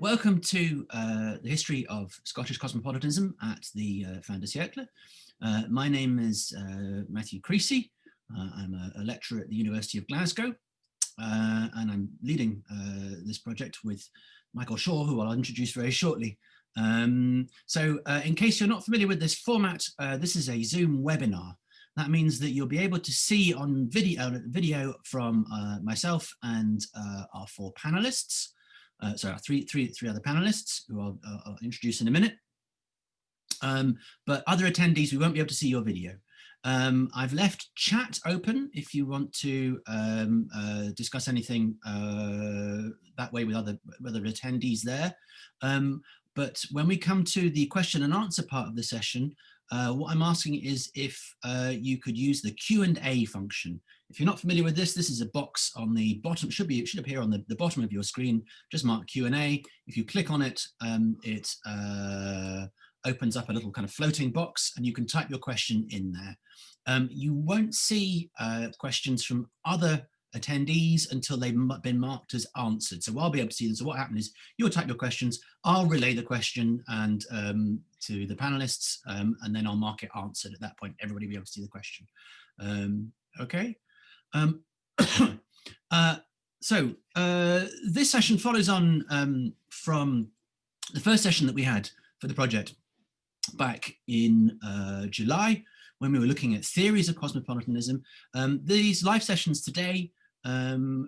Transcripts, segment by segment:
Welcome to the History of Scottish Cosmopolitanism at the Fin de Siècle. My name is Matthew Creasy. I'm a lecturer at the University of Glasgow, and I'm leading this project with Michael Shaw, who I'll introduce very shortly. In case you're not familiar with this format, this is a Zoom webinar. That means that you'll be able to see on video from myself and our four panelists. Sorry, three other panelists who I'll introduce in a minute. But other attendees, we won't be able to see your video. I've left chat open if you want to discuss anything that way with other attendees there. But when we come to the question and answer part of the session, what I'm asking is if you could use the Q&A function. If you're not familiar with this, this is a box on the bottom, it should appear on the bottom of your screen, just mark Q&A. If you click on it, it opens up a little kind of floating box and you can type your question in there. You won't see questions from other attendees until they've been marked as answered. So I'll be able to see them. So what happens is you'll type your questions, I'll relay the question and to the panelists, and then I'll mark it answered. At that point, everybody will be able to see the question. Okay. This session follows on from the first session that we had for the project back in July, when we were looking at theories of cosmopolitanism. These live sessions today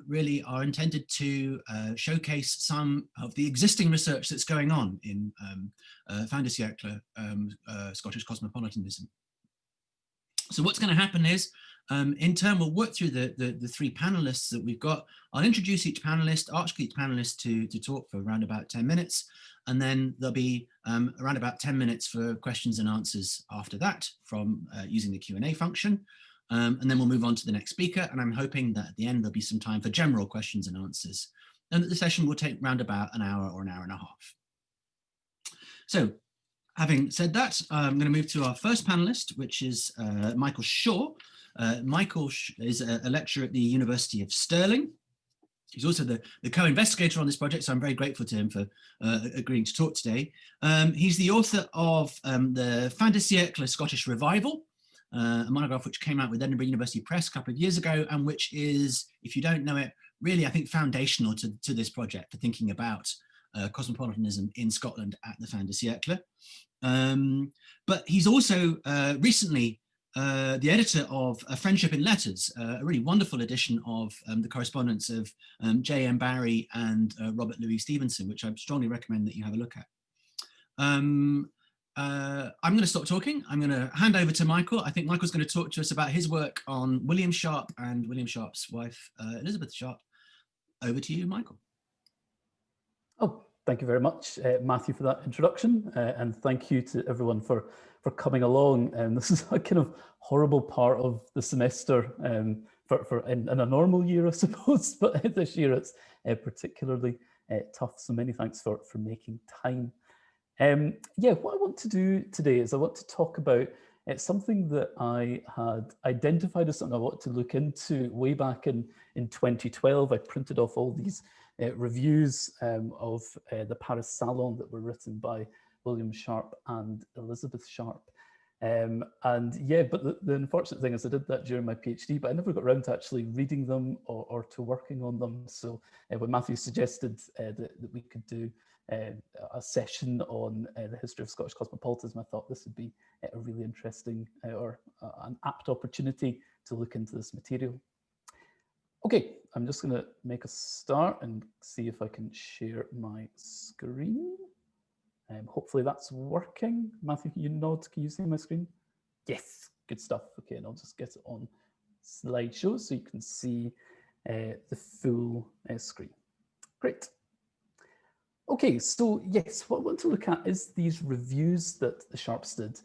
really are intended to showcase some of the existing research that's going on in Fin de Siècle Scottish cosmopolitanism. So what's going to happen is, in turn, we'll work through the three panelists that we've got. I'll introduce each panelist, ask each panelist to talk for around about 10 minutes, and then there'll be around about 10 minutes for questions and answers after that from using the Q&A function. And then we'll move on to the next speaker, and I'm hoping that at the end there'll be some time for general questions and answers, and that the session will take around about an hour or an hour and a half. So, having said that, I'm going to move to our first panelist, which is Michael Shaw. Michael is a lecturer at the University of Stirling. He's also the co-investigator on this project, so I'm very grateful to him for agreeing to talk today. He's the author of the Fin de Siècle Scottish Revival, a monograph which came out with Edinburgh University Press a couple of years ago, and which is, if you don't know it, really, I think, foundational to this project for thinking about cosmopolitanism in Scotland at the Fin de Siècle. But he's also recently the editor of A Friendship in Letters, a really wonderful edition of the correspondence of J.M. Barrie and Robert Louis Stevenson, which I strongly recommend that you have a look at. I'm going to stop talking. I'm going to hand over to Michael. I think Michael's going to talk to us about his work on William Sharp and William Sharp's wife, Elizabeth Sharp. Over to you, Michael. Oh, thank you very much, Matthew, for that introduction, and thank you to everyone for coming along. This is a kind of horrible part of the semester in a normal year, I suppose, but this year it's particularly tough. So many thanks for making time. Yeah, what I want to do today is I want to talk about something that I had identified as something I wanted to look into way back in 2012. I printed off all these reviews of the Paris Salon that were written by William Sharp and Elizabeth Sharp. And yeah, but the unfortunate thing is I did that during my PhD, but I never got around to actually reading them or to working on them. So when Matthew suggested that we could do a session on the history of Scottish cosmopolitanism, I thought this would be a really interesting or an apt opportunity to look into this material. Okay, I'm just going to make a start and see if I can share my screen. Hopefully that's working. Matthew, can you nod? Can you see my screen? Yes, good stuff. Okay, and I'll just get it on slideshow so you can see the full screen. Great. Okay, so yes, what I want to look at is these reviews that the Sharps did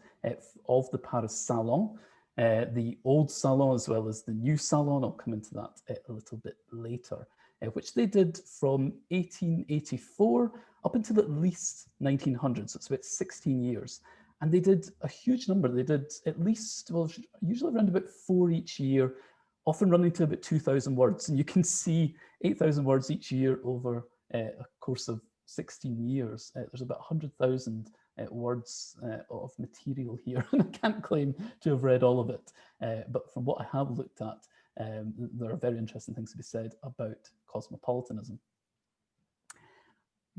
of the Paris Salon, the Old Salon as well as the New Salon. I'll come into that a little bit later, which they did from 1884 up until at least 1900, so it's about 16 years. And they did a huge number. They did at least, well, usually around about 4 each year, often running to about 2,000 words. And you can see 8,000 words each year over a course of 16 years. There's about 100,000 words of material here, and I can't claim to have read all of it, but from what I have looked at, there are very interesting things to be said about cosmopolitanism.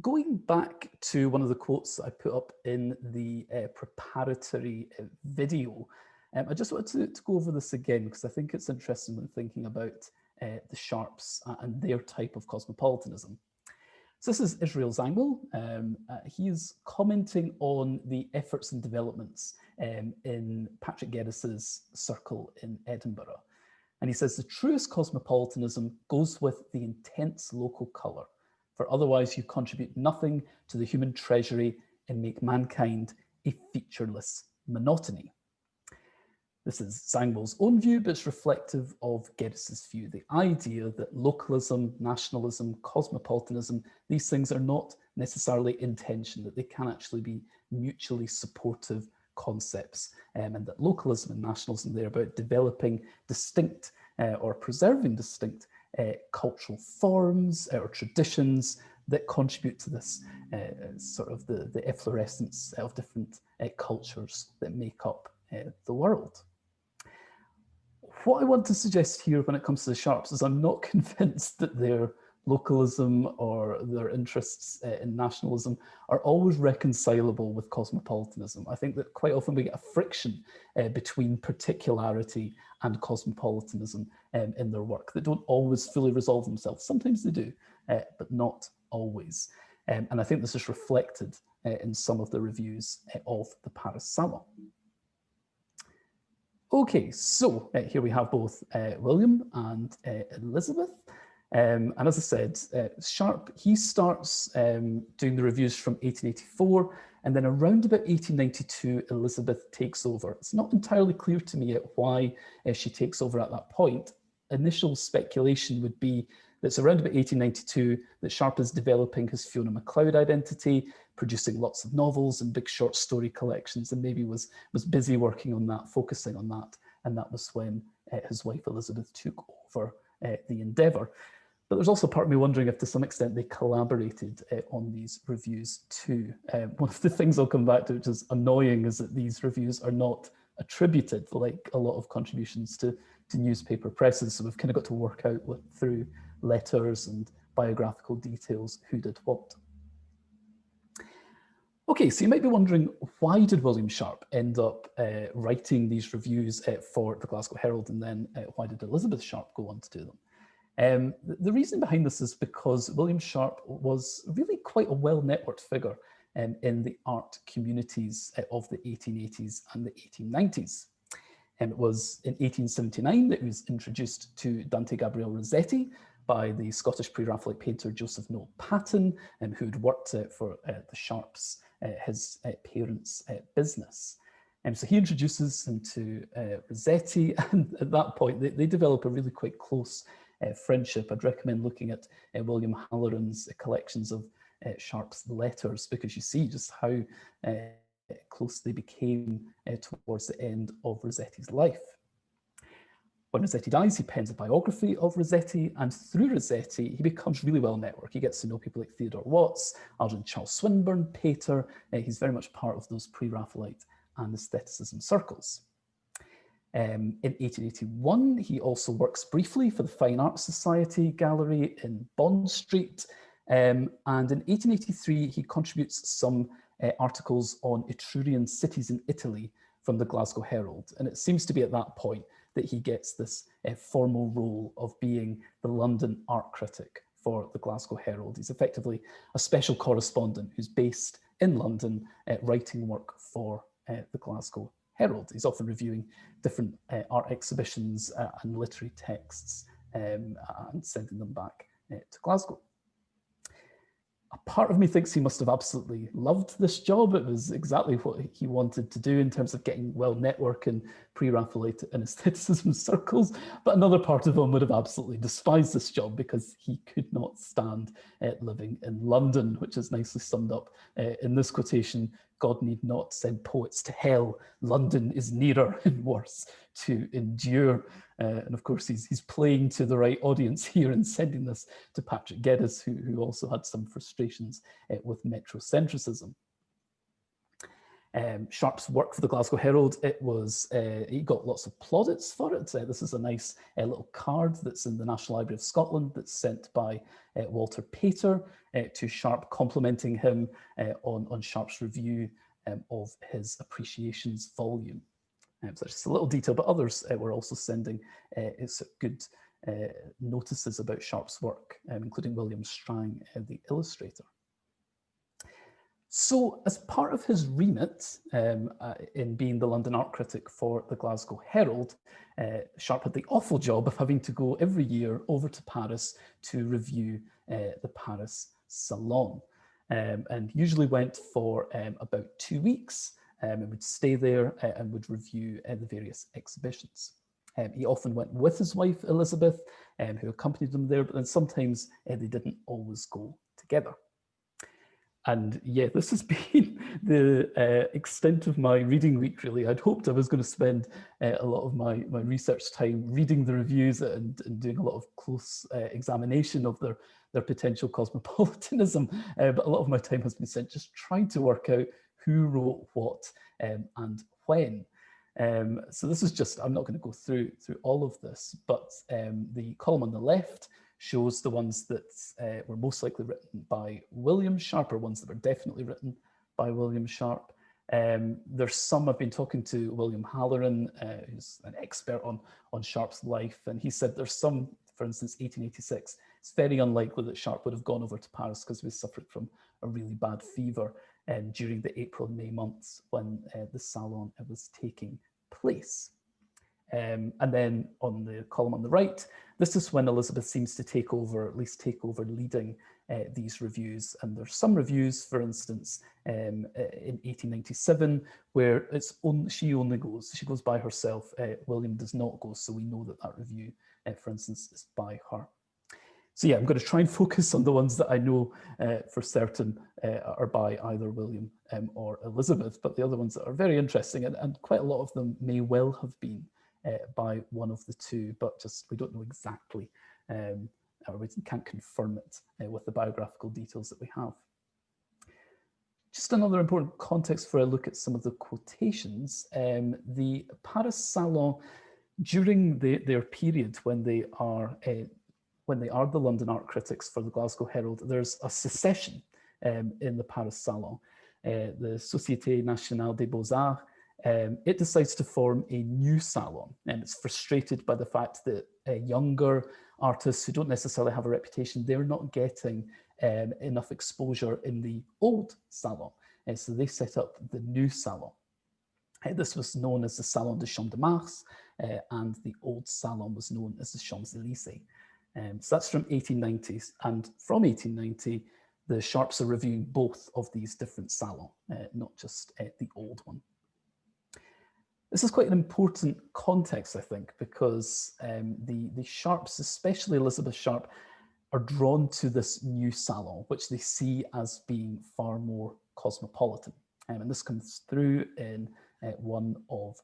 Going back to one of the quotes that I put up in the preparatory video, I just wanted to go over this again because I think it's interesting when thinking about the Sharps and their type of cosmopolitanism. So this is Israel Zangwill. He is commenting on the efforts and developments in Patrick Geddes's circle in Edinburgh. And he says, the truest cosmopolitanism goes with the intense local colour, for otherwise you contribute nothing to the human treasury and make mankind a featureless monotony. This is Zangwill's own view, but it's reflective of Geddes's view, the idea that localism, nationalism, cosmopolitanism, these things are not necessarily in tension, that they can actually be mutually supportive concepts, and that localism and nationalism, they're about developing distinct or preserving distinct cultural forms or traditions that contribute to this sort of the efflorescence of different cultures that make up the world. What I want to suggest here when it comes to the Sharps is I'm not convinced that their localism or their interests in nationalism are always reconcilable with cosmopolitanism. I think that quite often we get a friction between particularity and cosmopolitanism in their work that don't always fully resolve themselves. Sometimes they do, but not always. And I think this is reflected in some of the reviews of the Paris Salon. Okay, so here we have both William and Elizabeth. And as I said, Sharp, he starts doing the reviews from 1884, and then around about 1892, Elizabeth takes over. It's not entirely clear to me yet why she takes over at that point. Initial speculation would be that it's around about 1892 that Sharp is developing his Fiona MacLeod identity, producing lots of novels and big short story collections, and maybe was busy working on that, focusing on that. And that was when his wife Elizabeth took over the endeavour. But there's also part of me wondering if to some extent they collaborated on these reviews too. One of the things I'll come back to, which is annoying, is that these reviews are not attributed like a lot of contributions to newspaper presses. So we've kind of got to work out through letters and biographical details who did what. Okay, so you might be wondering, why did William Sharp end up writing these reviews for the Glasgow Herald, and then why did Elizabeth Sharp go on to do them? The reason behind this is because William Sharp was really quite a well-networked figure in the art communities of the 1880s and the 1890s. It was in 1879 that he was introduced to Dante Gabriel Rossetti by the Scottish pre-Raphaelite painter Joseph Noel Paton, who had worked for the Sharps, his parents' business. So he introduces him to Rossetti, and at that point they develop a really quite close friendship. I'd recommend looking at William Halloran's collections of Sharp's letters, because you see just how close they became towards the end of Rossetti's life. When Rossetti dies, he pens a biography of Rossetti, and through Rossetti, he becomes really well networked. He gets to know people like Theodore Watts, Algernon Charles Swinburne, Pater. He's very much part of those pre-Raphaelite and aestheticism circles. In 1881, he also works briefly for the Fine Arts Society Gallery in Bond Street. And in 1883, he contributes some articles on Etrurian cities in Italy from the Glasgow Herald. And it seems to be at that point that he gets this formal role of being the London art critic for the Glasgow Herald. He's effectively a special correspondent who's based in London, writing work for the Glasgow Herald. He's often reviewing different art exhibitions and literary texts and sending them back to Glasgow. A part of me thinks he must have absolutely loved this job. It was exactly what he wanted to do in terms of getting well networked and pre-Raphaelite in aestheticism circles, but another part of him would have absolutely despised this job because he could not stand living in London, which is nicely summed up in this quotation: "God need not send poets to hell. London is nearer and worse to endure." And of course, he's playing to the right audience here and sending this to Patrick Geddes, who also had some frustrations with metrocentrism. Sharp's work for the Glasgow Herald, he got lots of plaudits for it. This is a nice little card that's in the National Library of Scotland that's sent by Walter Pater to Sharp, complimenting him on Sharp's review of his Appreciations volume. So that's just a little detail, but others were also sending good notices about Sharp's work, including William Strang, the illustrator. So as part of his remit in being the London art critic for the Glasgow Herald, Sharp had the awful job of having to go every year over to Paris to review the Paris Salon, and usually went for about 2 weeks and would stay there and would review the various exhibitions. He often went with his wife, Elizabeth, who accompanied him there, but then sometimes they didn't always go together. And yeah, this has been the extent of my reading week, really. I'd hoped I was going to spend a lot of my research time reading the reviews and doing a lot of close examination of their potential cosmopolitanism, but a lot of my time has been spent just trying to work out who wrote what and when. So this is just, I'm not going to go through all of this, but the column on the left shows the ones that were most likely written by William Sharp, or ones that were definitely written by William Sharp. There's some, I've been talking to William Halloran, who's an expert on Sharp's life, and he said there's some, for instance, 1886, it's very unlikely that Sharp would have gone over to Paris because he was suffering from a really bad fever during the April-May months when the Salon was taking place. And then on the column on the right, this is when Elizabeth seems to take over, at least take over leading these reviews. And there's some reviews, for instance, in 1897, where she only goes, she goes by herself. William does not go, so we know that review, for instance, is by her. So yeah, I'm going to try and focus on the ones that I know for certain are by either William or Elizabeth, but the other ones that are very interesting, and quite a lot of them may well have been by one of the two, but just we don't know exactly, or we can't confirm it with the biographical details that we have. Just another important context for a look at some of the quotations. The Paris Salon, during their period when they are the London art critics for the Glasgow Herald, there's a secession in the Paris Salon. The Société Nationale des Beaux-Arts, it decides to form a new salon, and it's frustrated by the fact that younger artists who don't necessarily have a reputation, they're not getting enough exposure in the old salon. So they set up the new salon. This was known as the Salon de Champ de Mars, and the old salon was known as the Champs-Élysées. So that's from 1890s, and from 1890, the Sharps are reviewing both of these different salons, not just the old one. This is quite an important context, I think, because the Sharps, especially Elizabeth Sharp, are drawn to this new salon, which they see as being far more cosmopolitan. And this comes through in one of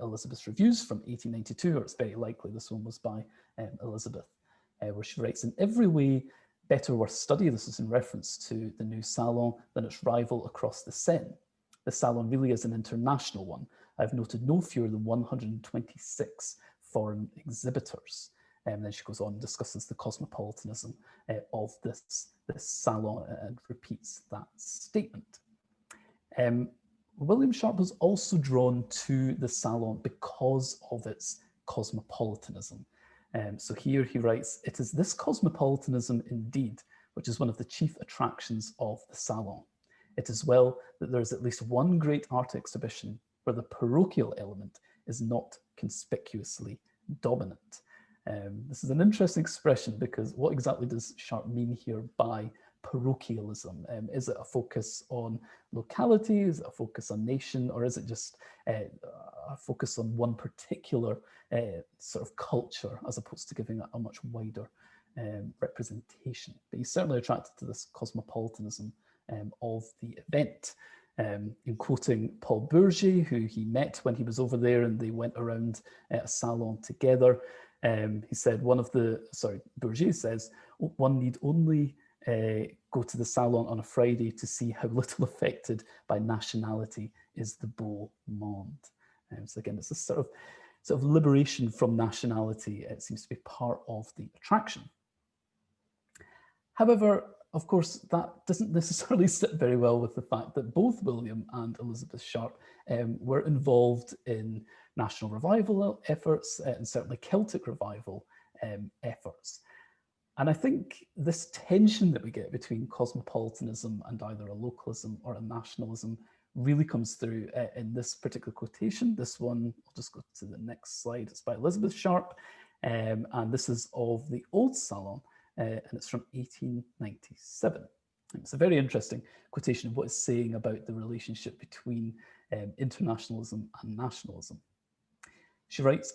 Elizabeth's reviews from 1892, or it's very likely this one was by Elizabeth, where she writes, "In every way better worth study," this is in reference to the new salon, "than its rival across the Seine. The salon really is an international one. I've noted no fewer than 126 foreign exhibitors." And then she goes on and discusses the cosmopolitanism of this salon and repeats that statement. William Sharp was also drawn to the salon because of its cosmopolitanism. So here he writes, "It is this cosmopolitanism indeed, which is one of the chief attractions of the salon. It is well that there is at least one great art exhibition where the parochial element is not conspicuously dominant." This is an interesting expression because what exactly does Sharp mean here by parochialism? Is it a focus on locality? Is it a focus on nation? Or is it just a focus on one particular sort of culture, as opposed to giving a much wider representation? But he's certainly attracted to this cosmopolitanism of the event. In quoting Paul Bourget, who he met when he was over there and they went around a salon together, he said Bourget says, one need only go to the salon on a Friday to see how little affected by nationality is the beau monde. So again, it's a sort of liberation from nationality. It seems to be part of the attraction. However, of course, that doesn't necessarily sit very well with the fact that both William and Elizabeth Sharp were involved in national revival efforts and certainly Celtic revival efforts. And I think this tension that we get between cosmopolitanism and either a localism or a nationalism really comes through in this particular quotation. This one, I'll just go to the next slide. It's by Elizabeth Sharp, and this is of the Old Salon, and it's from 1897. It's a very interesting quotation of what it's saying about the relationship between internationalism and nationalism. She writes,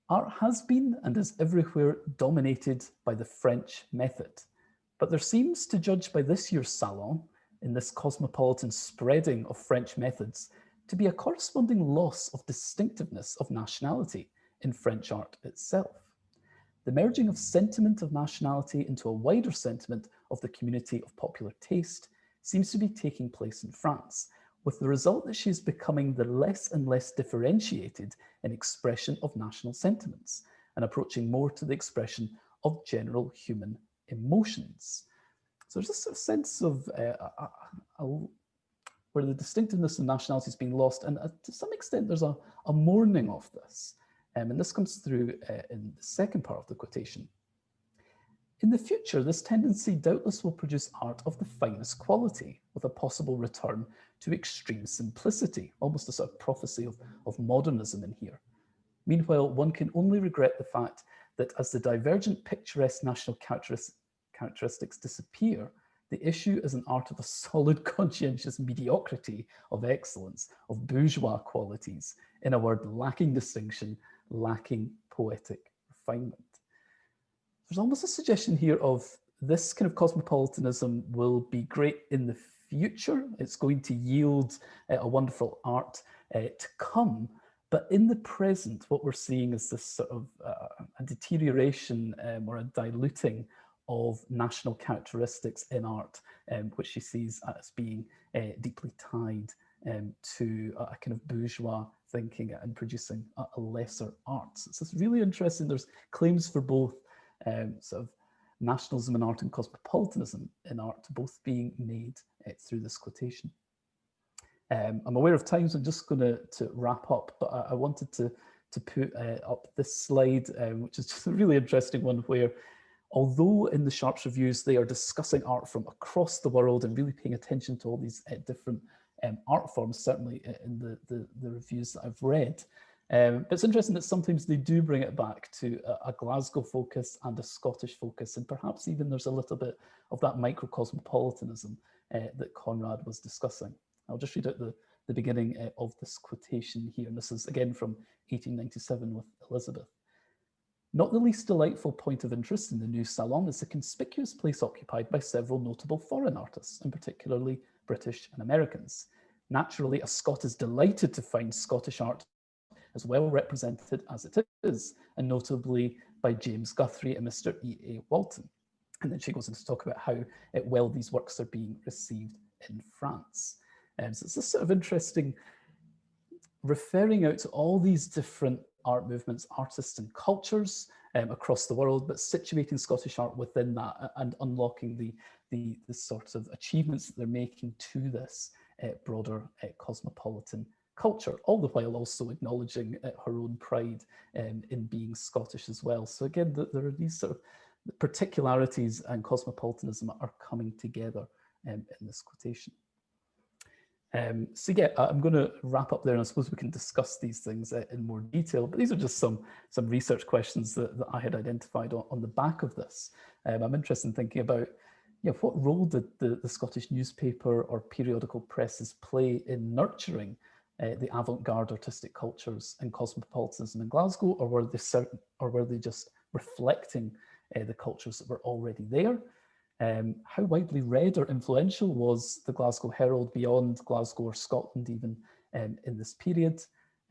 "Art has been and is everywhere dominated by the French method, but there seems, to judge by this year's Salon, in this cosmopolitan spreading of French methods, to be a corresponding loss of distinctiveness of nationality in French art itself. The merging of sentiment of nationality into a wider sentiment of the community of popular taste seems to be taking place in France, with the result that she is becoming the less and less differentiated in expression of national sentiments and approaching more to the expression of general human emotions." So there's this sort of sense of where the distinctiveness of nationality is being lost, and to some extent there's a mourning of this. And this comes through in the second part of the quotation. "In the future, this tendency doubtless will produce art of the finest quality, with a possible return to extreme simplicity," almost a sort of prophecy of modernism in here. "Meanwhile, one can only regret the fact that as the divergent picturesque national characteristics disappear, the issue is an art of a solid conscientious mediocrity of excellence, of bourgeois qualities, in a word, lacking distinction, lacking poetic refinement." There's almost a suggestion here of this kind of cosmopolitanism will be great in the future. It's going to yield a wonderful art to come. But in the present, what we're seeing is this sort of a deterioration or a diluting of national characteristics in art, which she sees as being deeply tied to a kind of bourgeois thinking and producing a lesser art. So it's really interesting. There's claims for both sort of nationalism in art and cosmopolitanism in art both being made through this quotation. I'm aware of time, so I'm just going to wrap up, but I wanted to put up this slide, which is just a really interesting one, where although in the Sharp's reviews they are discussing art from across the world and really paying attention to all these different art forms, certainly in the reviews that I've read, but it's interesting that sometimes they do bring it back to a Glasgow focus and a Scottish focus, and perhaps even there's a little bit of that microcosmopolitanism that Koenraad was discussing. I'll just read out the beginning of this quotation here, and this is again from 1897 with Elizabeth. "Not the least delightful point of interest in the new Salon is the conspicuous place occupied by several notable foreign artists, and particularly British and Americans. Naturally, a Scot is delighted to find Scottish art as well represented as it is, and notably by James Guthrie and Mr. E.A. Walton." And then she goes on to talk about how well these works are being received in France. So it's this sort of interesting referring out to all these different art movements, artists and cultures across the world, but situating Scottish art within that and unlocking the sorts of achievements that they're making to this broader cosmopolitan culture, all the while also acknowledging her own pride in being Scottish as well. So again, there are these sort of particularities and cosmopolitanism are coming together in this quotation. So yeah, I'm going to wrap up there, and I suppose we can discuss these things in more detail, but these are just some research questions that I had identified on the back of this. I'm interested in thinking about yeah, what role did the Scottish newspaper or periodical presses play in nurturing the avant-garde artistic cultures and cosmopolitanism in Glasgow, or were they just reflecting the cultures that were already there? How widely read or influential was the Glasgow Herald beyond Glasgow or Scotland even in this period?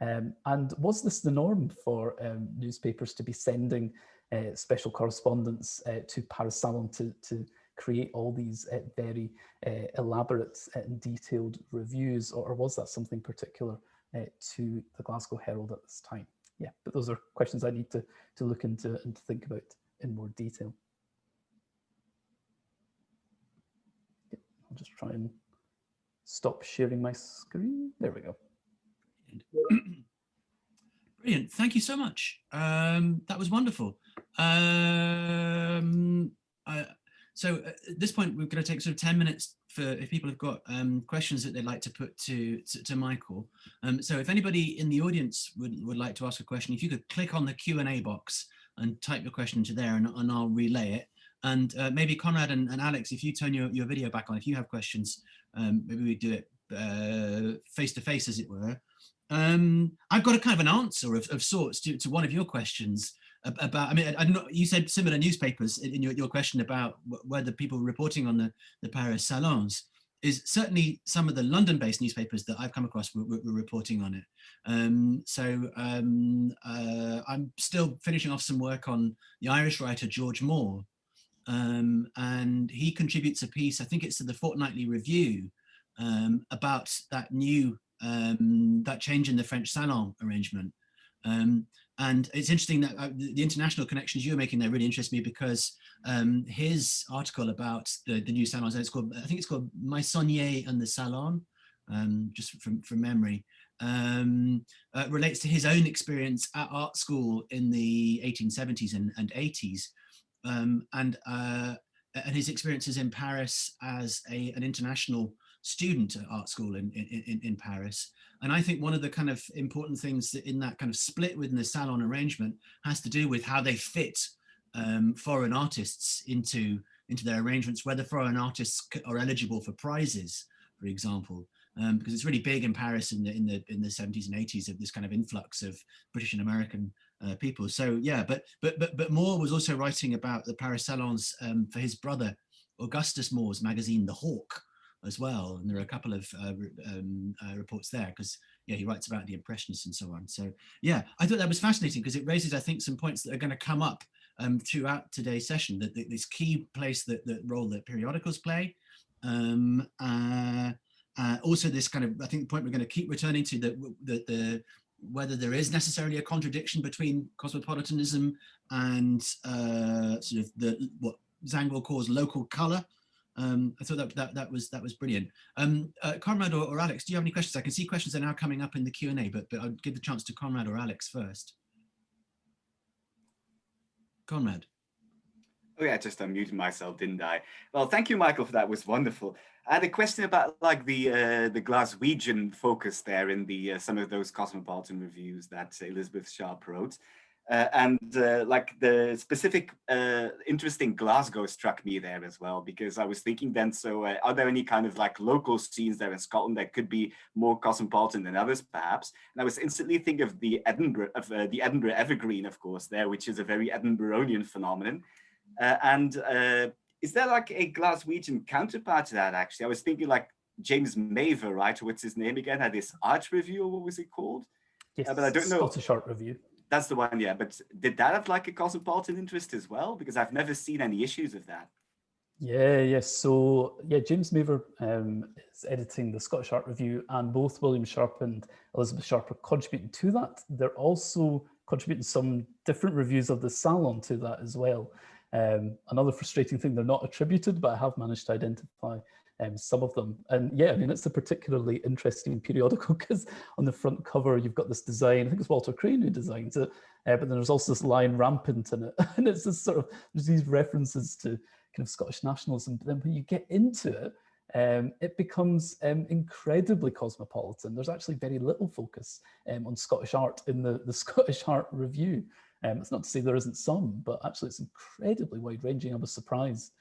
And was this the norm for newspapers to be sending special correspondence to Paris Salon to create all these very elaborate and detailed reviews, or was that something particular to the Glasgow Herald at this time? Yeah, but those are questions I need to look into and to think about in more detail. I'll just try and stop sharing my screen. There we go. Brilliant. Thank you so much. That was wonderful. So at this point, we're going to take sort of 10 minutes for if people have got questions that they'd like to put to Michael. So if anybody in the audience would like to ask a question, if you could click on the Q&A box and type your question into there, and I'll relay it. And maybe Koenraad and Alex, if you turn your video back on, if you have questions, maybe we do it face to face, as it were. I've got a kind of an answer of sorts to one of your questions about, I mean, I don't know, you said similar newspapers in your question about whether people reporting on the Paris Salons. Is certainly some of the London-based newspapers that I've come across were reporting on it. I'm still finishing off some work on the Irish writer George Moore, and he contributes a piece, I think it's to the Fortnightly Review, about that new that change in the French Salon arrangement. And it's interesting that the international connections you're making there really interest me, because his article about the new salons, I think it's called Meissonier and the Salon, just from memory, relates to his own experience at art school in the 1870s and 80s, and his experiences in Paris as an international student at art school in Paris. And I think one of the kind of important things that in that kind of split within the salon arrangement has to do with how they fit foreign artists into their arrangements, whether foreign artists are eligible for prizes, for example, because it's really big in Paris in the 70s and 80s of this kind of influx of British and American people. So yeah, but Moore was also writing about the Paris Salons for his brother Augustus Moore's magazine The Hawk as well, and there are a couple of reports there, because yeah, he writes about the Impressionists and so on. So yeah, I thought that was fascinating, because it raises, I think, some points that are going to come up throughout today's session, that this key place that role that periodicals play, also this kind of, I think, the point we're going to keep returning to, that whether there is necessarily a contradiction between cosmopolitanism and sort of what Zangwill calls local colour. I thought that was brilliant. Koenraad or Alex, do you have any questions? I can see questions are now coming up in the Q&A, but I'll give the chance to Koenraad or Alex first. Koenraad. Oh yeah, I just unmuted myself, didn't I? Well, thank you, Michael, for that. It was wonderful. I had a question about like the Glaswegian focus there in the some of those cosmopolitan reviews that Elizabeth Sharp wrote. Like the specific interest in Glasgow struck me there as well, because I was thinking then, so are there any kind of like local scenes there in Scotland that could be more cosmopolitan than others, perhaps? And I was instantly thinking of the Edinburgh Evergreen, of course, there, which is a very Edinburghian phenomenon. Is there like a Glaswegian counterpart to that, actually? I was thinking like James Maver, right? What's his name again? Had this art review, or what was it called? Yes, but I don't know. Scottish Art Review. That's the one, yeah. But did that have like a cosmopolitan interest as well? Because I've never seen any issues of that. Yeah, yes. So yeah, James Maver is editing the Scottish Art Review, and both William Sharp and Elizabeth Sharp are contributing to that. They're also contributing some different reviews of the Salon to that as well. Another frustrating thing, they're not attributed, but I have managed to identify some of them. And yeah, I mean, it's a particularly interesting periodical, because on the front cover, you've got this design, I think it's Walter Crane who designs it, but then there's also this line rampant in it. And it's this sort of, there's these references to kind of Scottish nationalism, but then when you get into it, it becomes incredibly cosmopolitan. There's actually very little focus on Scottish art in the Scottish Art Review. It's not to say there isn't some, but actually it's incredibly wide-ranging. I was surprised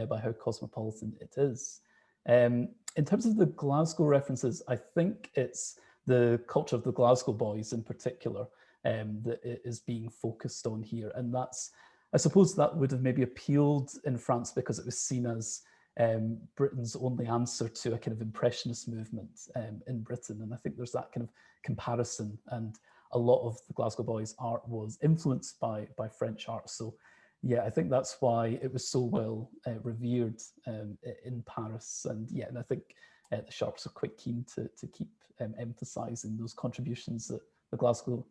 by how cosmopolitan it is. In terms of the Glasgow references, I think it's the culture of the Glasgow boys in particular that is being focused on here. And that's, I suppose that would have maybe appealed in France because it was seen as Britain's only answer to a kind of impressionist movement in Britain. And I think there's that kind of comparison, and a lot of the Glasgow boys' art was influenced by French art. So yeah, I think that's why it was so well revered in Paris. And yeah, and I think the Sharps are quite keen to keep emphasising those contributions that the Glasgow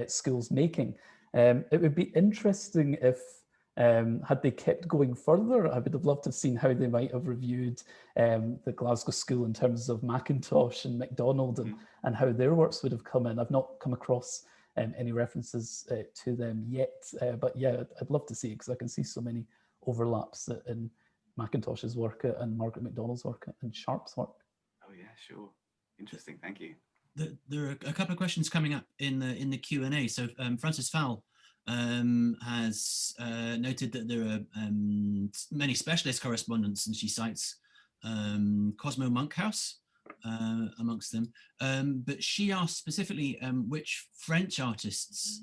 school's making. It would be interesting if, had they kept going further, I would have loved to have seen how they might have reviewed the Glasgow school in terms of Mackintosh and MacDonald and how their works would have come in. I've not come across any references to them yet, but yeah, I'd love to see it because I can see so many overlaps in Mackintosh's work and Margaret MacDonald's work and Sharp's work. Oh yeah, sure. Interesting, thank you. There are a couple of questions coming up in the Q&A. So Frances Fowle has noted that there are many specialist correspondents, and she cites Cosmo Monkhouse amongst them. But she asked specifically which French artists,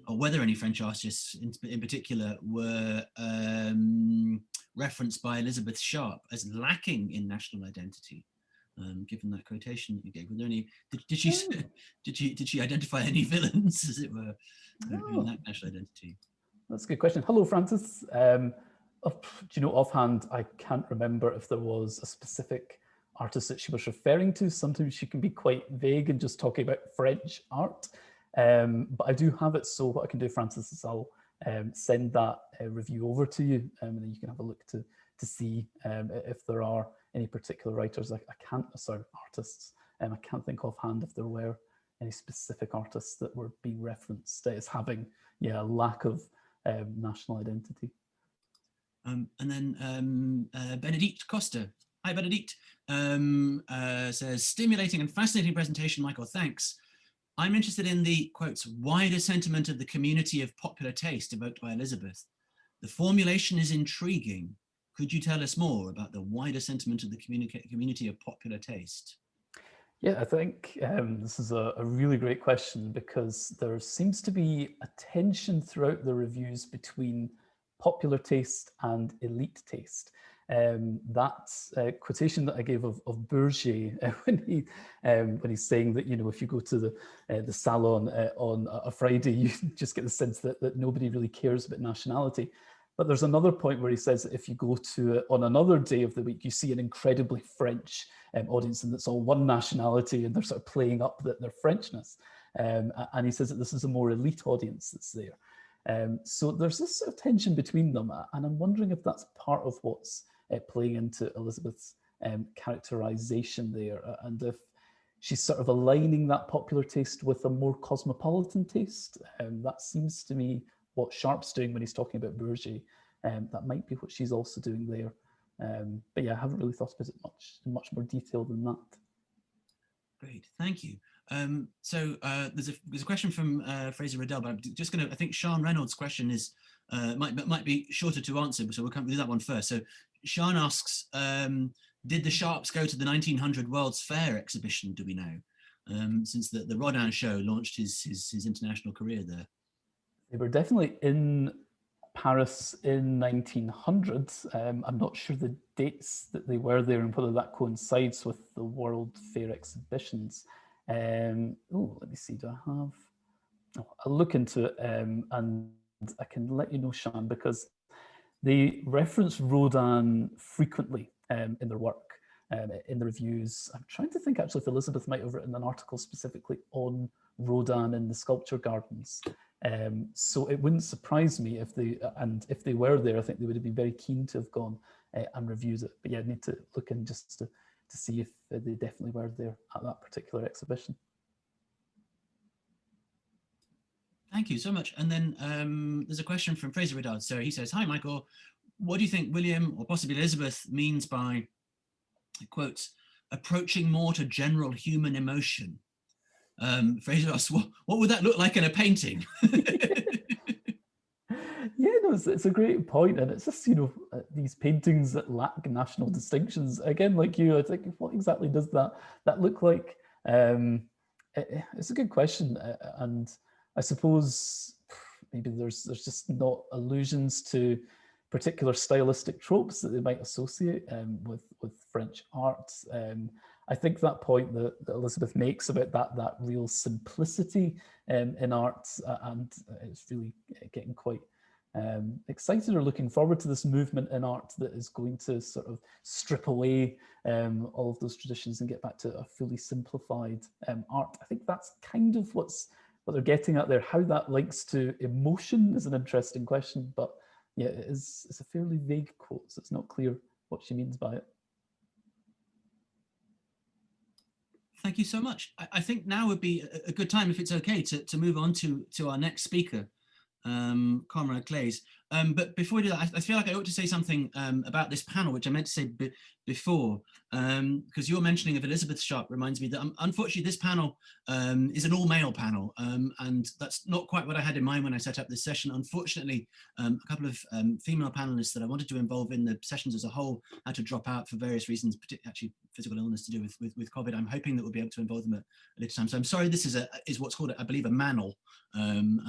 or whether any French artists in particular, were referenced by Elizabeth Sharp as lacking in national identity. Given that quotation that you gave, were there any? Did she identify any villains, as it were, who lack national identity? That's a good question. Hello, Francis. Do you know offhand? I can't remember if there was a specific artist that she was referring to. Sometimes she can be quite vague and just talking about French art. But I do have it. So what I can do, Francis, is I'll send that review over to you, and then you can have a look to see if there are any particular writers. Artists. I can't think offhand if there were any specific artists that were being referenced as having, a lack of national identity. And then Benedict Costa. Hi, Benedict. Says, stimulating and fascinating presentation, Michael, thanks. I'm interested in the, quotes, wider sentiment of the community of popular taste evoked by Elizabeth. The formulation is intriguing. Could you tell us more about the wider sentiment of the community of popular taste? Yeah, I think this is a really great question, because there seems to be a tension throughout the reviews between popular taste and elite taste. That quotation that I gave of Bourget when he's saying that, if you go to the Salon on a Friday, you just get the sense that nobody really cares about nationality. But there's another point where he says that if you go to on another day of the week, you see an incredibly French audience, and it's all one nationality, and they're sort of playing up their Frenchness. And he says that this is a more elite audience that's there. So there's this sort of tension between them, and I'm wondering if that's part of what's playing into Elizabeth's characterization there, and if she's sort of aligning that popular taste with a more cosmopolitan taste. That seems to me what Sharp's doing when he's talking about Bourget. That might be what she's also doing there. But yeah, I haven't really thought about it in much more detail than that. Great, thank you. So there's a question from Fraser Riddell, but I'm just going to, I think Sean Reynolds' question is might be shorter to answer, so we'll come do that one first. So Sean asks, did the Sharps go to the 1900 World's Fair exhibition, do we know? Since the Rodin show launched his international career there. They were definitely in Paris in 1900. I'm not sure the dates that they were there and whether that coincides with the World Fair exhibitions. Let me see, do I have? I'll look into it and I can let you know, Sean, because they reference Rodin frequently in their work, in the reviews. I'm trying to think actually if Elizabeth might have written an article specifically on Rodin in the sculpture gardens. So it wouldn't surprise me if they were there. I think they would have been very keen to have gone and reviewed it. But yeah, I need to look in just to see if they definitely were there at that particular exhibition. Thank you so much. And then there's a question from Fraser Riddell. So he says, hi, Michael, what do you think William, or possibly Elizabeth, means by, quotes, approaching more to general human emotion? Fraser asks, what would that look like in a painting? Yeah, no, it's a great point, and it's just, you know, these paintings that lack national distinctions. Again, like you, I think, what exactly does that look like? It's a good question, and I suppose maybe there's just not allusions to particular stylistic tropes that they might associate with French art. I think that point that Elizabeth makes about that real simplicity in art, and it's really getting quite excited or looking forward to this movement in art that is going to sort of strip away all of those traditions and get back to a fully simplified art. I think that's kind of what they're getting at there. How that links to emotion is an interesting question, but yeah, it's a fairly vague quote, so it's not clear what she means by it. Thank you so much. I think now would be a good time, if it's okay, to move on to our next speaker, Koenraad Claes. But before we do that, I feel like I ought to say something about this panel, which I meant to say before, because your mentioning of Elizabeth Sharp reminds me that unfortunately this panel is an all-male panel, and that's not quite what I had in mind when I set up this session. Unfortunately, a couple of female panelists that I wanted to involve in the sessions as a whole had to drop out for various reasons, particularly actually physical illness to do with COVID. I'm hoping that we'll be able to involve them at a later time. So I'm sorry, this is what's called, I believe, a manel, and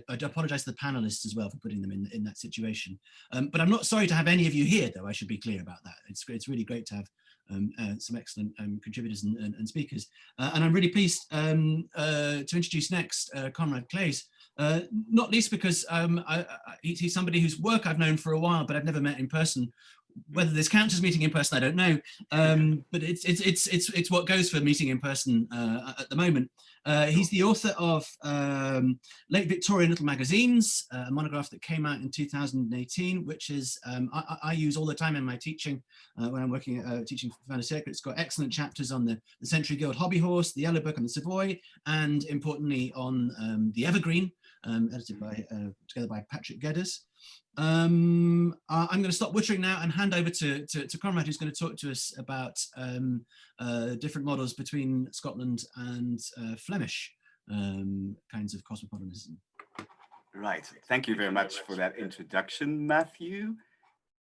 I apologize to the panelists as well for putting them in that situation. But I'm not sorry to have any of you here, though. I should be clear about that. It's really great to have some excellent contributors and speakers. And I'm really pleased to introduce next Koenraad Claes, not least because he's somebody whose work I've known for a while, but I've never met in person. Whether this counts as meeting in person, I don't know, but it's what goes for meeting in person at the moment. He's the author of Late Victorian Little Magazines, a monograph that came out in 2018, which is I use all the time in my teaching when I'm working teaching for Fin de Siècle. It's got excellent chapters on the Century Guild Hobby Horse, the Yellow Book, and the Savoy, and importantly on the Evergreen, edited together by Patrick Geddes. I'm going to stop wittering now and hand over to Koenraad, who's going to talk to us about different models between Scotland and Flemish kinds of cosmopolitanism. Right. Thank you very much for that introduction, Matthew.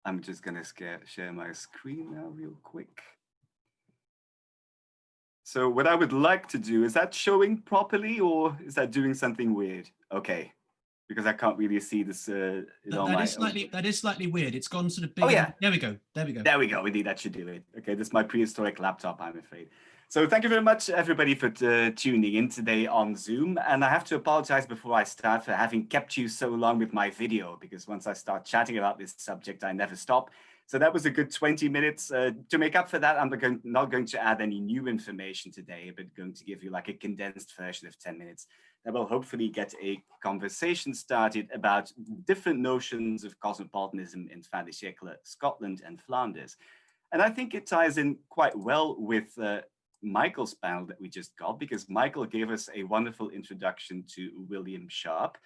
I'm just going to share my screen now real quick. So what I would like to do, is that showing properly or is that doing something weird? Okay. Because I can't really see this. That is slightly weird. It's gone sort of big. Oh yeah. There we go. There we go. There we go. Indeed, that should do it. Okay, this is my prehistoric laptop, I'm afraid. So thank you very much, everybody, for tuning in today on Zoom. And I have to apologize before I start for having kept you so long with my video, because once I start chatting about this subject, I never stop. So that was a good 20 minutes. To make up for that, I'm not going to add any new information today, but going to give you like a condensed version of 10 minutes that will hopefully get a conversation started about different notions of cosmopolitanism in Fin de Siècle, Scotland and Flanders. And I think it ties in quite well with Michael's panel that we just got, because Michael gave us a wonderful introduction to William Sharp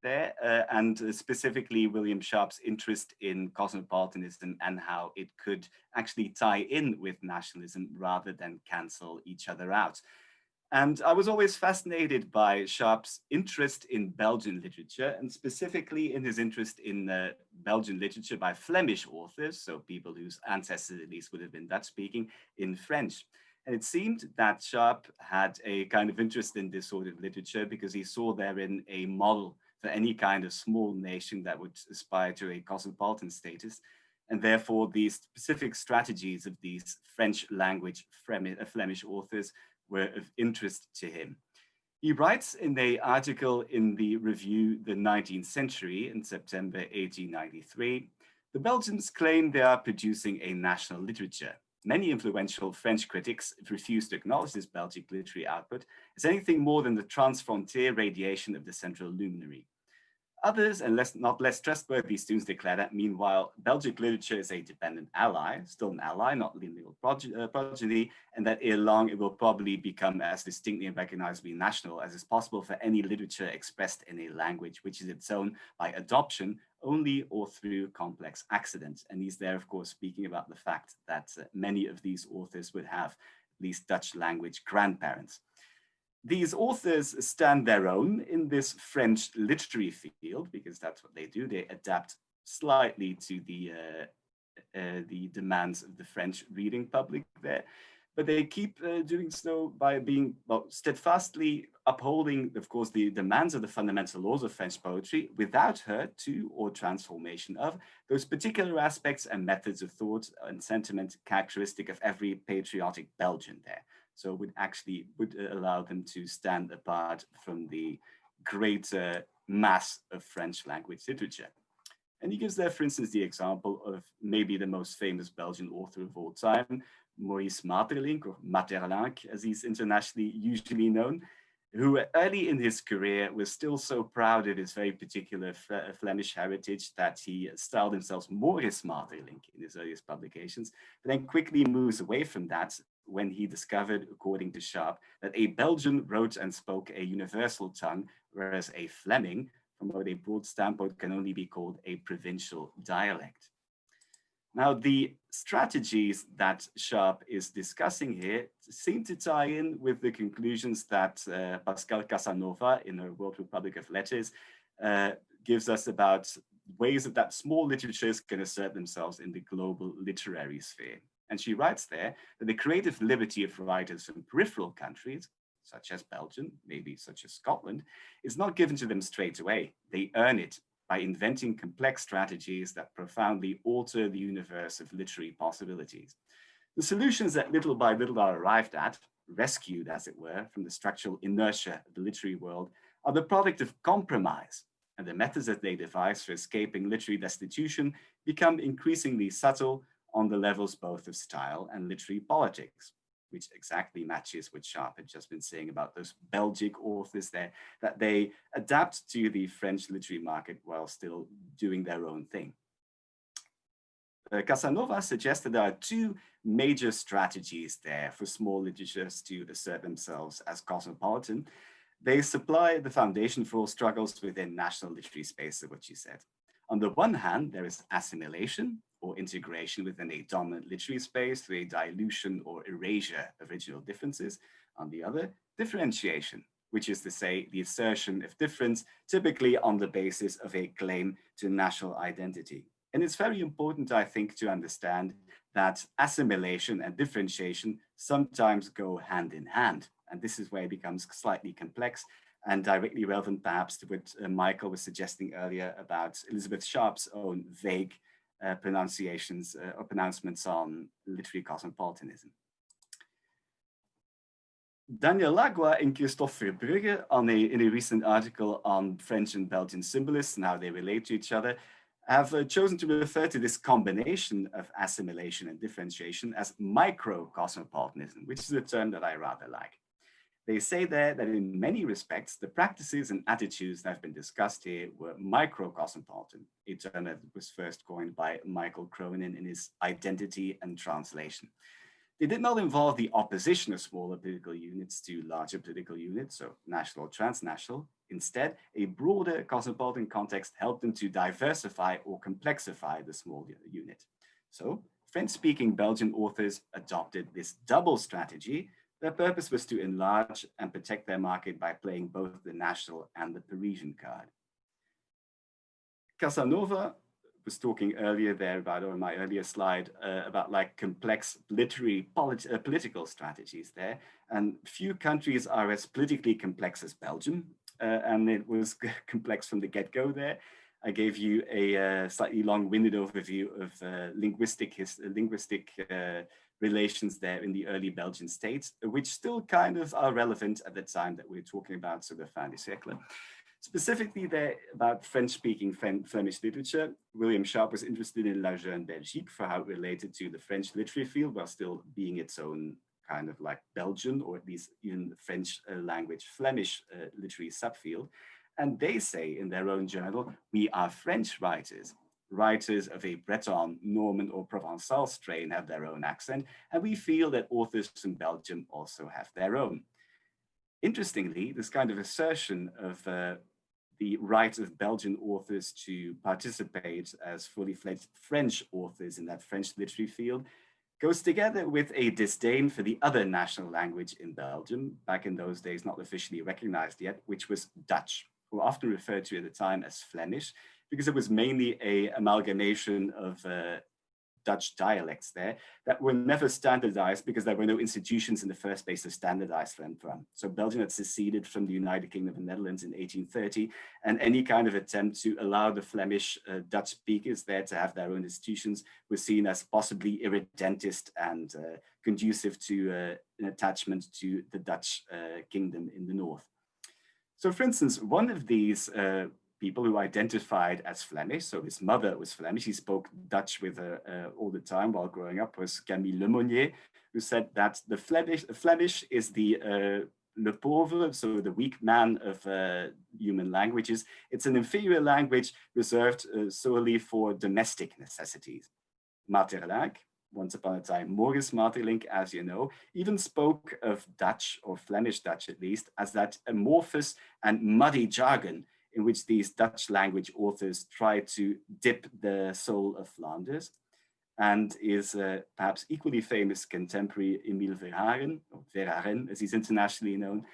there, and specifically William Sharp's interest in cosmopolitanism and how it could actually tie in with nationalism rather than cancel each other out. And I was always fascinated by Sharp's interest in Belgian literature, and specifically in his interest in Belgian literature by Flemish authors, so people whose ancestors at least would have been Dutch-speaking, in French. And it seemed that Sharp had a kind of interest in this sort of literature because he saw therein a model for any kind of small nation that would aspire to a cosmopolitan status. And therefore, the specific strategies of these French language Flemish authors were of interest to him. He writes in an article in the review The 19th Century in September 1893, the Belgians claim they are producing a national literature. Many influential French critics refuse to acknowledge this Belgic literary output as anything more than the transfrontier radiation of the central luminary. Others, and not less trustworthy students, declare that, meanwhile, Belgic literature is a dependent ally, still an ally, not lineal progeny, and that ere long it will probably become as distinctly and recognizably national as is possible for any literature expressed in a language which is its own by adoption only or through complex accident. And he's there, of course, speaking about the fact that many of these authors would have at least Dutch language grandparents. these authors stand their own in this French literary field, because that's what they do. They adapt slightly to the demands of the French reading public there. But they keep doing so by being, well, steadfastly upholding, of course, the demands of the fundamental laws of French poetry without hurt to or transformation of those particular aspects and methods of thought and sentiment characteristic of every patriotic Belgian there. So would allow them to stand apart from the greater mass of French language literature. And he gives there, for instance, the example of maybe the most famous Belgian author of all time, Maurice Maeterlinck, or Maeterlinck, as he's internationally usually known, who early in his career was still so proud of his very particular Flemish heritage that he styled himself Maurice Maeterlinck in his earliest publications, but then quickly moves away from that when he discovered, according to Sharp, that a Belgian wrote and spoke a universal tongue, whereas a Fleming, from a broad standpoint, can only be called a provincial dialect. Now, the strategies that Sharp is discussing here seem to tie in with the conclusions that Pascal Casanova, in her World Republic of Letters, gives us about ways that small literatures can assert themselves in the global literary sphere. And she writes there that the creative liberty of writers from peripheral countries, such as Belgium, maybe such as Scotland, is not given to them straight away. They earn it by inventing complex strategies that profoundly alter the universe of literary possibilities. The solutions that little by little are arrived at, rescued as it were from the structural inertia of the literary world, are the product of compromise, and the methods that they devise for escaping literary destitution become increasingly subtle on the levels both of style and literary politics, which exactly matches what Sharp had just been saying about those Belgic authors there, that they adapt to the French literary market while still doing their own thing. Casanova suggests that there are two major strategies there for small literatures to assert themselves as cosmopolitan. They supply the foundation for all struggles within national literary space, of what she said. On the one hand, there is assimilation, or integration within a dominant literary space through a dilution or erasure of regional differences. On the other, differentiation, which is to say the assertion of difference, typically on the basis of a claim to national identity. And it's very important, I think, to understand that assimilation and differentiation sometimes go hand in hand. And this is where it becomes slightly complex and directly relevant perhaps to what Michael was suggesting earlier about Elizabeth Sharp's own vague pronunciations or pronouncements on literary cosmopolitanism. Daniel Lagua and Christophe Verbrugge, in a recent article on French and Belgian symbolists and how they relate to each other, have chosen to refer to this combination of assimilation and differentiation as microcosmopolitanism, which is a term that I rather like. They say there that in many respects, the practices and attitudes that have been discussed here were microcosmopolitan, a term that was first coined by Michael Cronin in his Identity and Translation. They did not involve the opposition of smaller political units to larger political units, so national or transnational. Instead, a broader cosmopolitan context helped them to diversify or complexify the small unit. So French-speaking Belgian authors adopted this double strategy. Their purpose was to enlarge and protect their market by playing both the national and the Parisian card. Casanova was talking earlier there about, or in my earlier slide, about like complex literary political strategies there. And few countries are as politically complex as Belgium. And it was complex from the get-go there. I gave you a slightly long-winded overview of linguistic relations there in the early Belgian states, which still kind of are relevant at the time that we're talking about, so the Fin de Siècle. Specifically there about French-speaking Flemish literature, William Sharp was interested in La Jeune Belgique for how it related to the French literary field while still being its own kind of like Belgian, or at least even French language Flemish literary subfield. And they say in their own journal, we are French writers. Writers of a Breton, Norman, or Provençal strain have their own accent, and we feel that authors from Belgium also have their own. Interestingly, this kind of assertion of the right of Belgian authors to participate as fully fledged French authors in that French literary field goes together with a disdain for the other national language in Belgium, back in those days not officially recognized yet, which was Dutch, or often referred to at the time as Flemish, because it was mainly an amalgamation of Dutch dialects there that were never standardized because there were no institutions in the first place to standardize them from. So Belgium had seceded from the United Kingdom and Netherlands in 1830, and any kind of attempt to allow the Flemish Dutch speakers there to have their own institutions was seen as possibly irredentist and conducive to an attachment to the Dutch kingdom in the north. So for instance, one of these people who identified as Flemish, so his mother was Flemish, he spoke Dutch with her all the time while growing up, was Camille Lemonnier, who said that the Flemish is the le pauvre, so the weak man of human languages. It's an inferior language reserved solely for domestic necessities. Maeterlinck, once upon a time Maurice Maeterlinck, as you know, even spoke of Dutch, or Flemish Dutch at least, as that amorphous and muddy jargon in which these Dutch language authors try to dip the soul of Flanders. And is perhaps equally famous contemporary Emile Verhaeren, or Verhaeren as he's internationally known,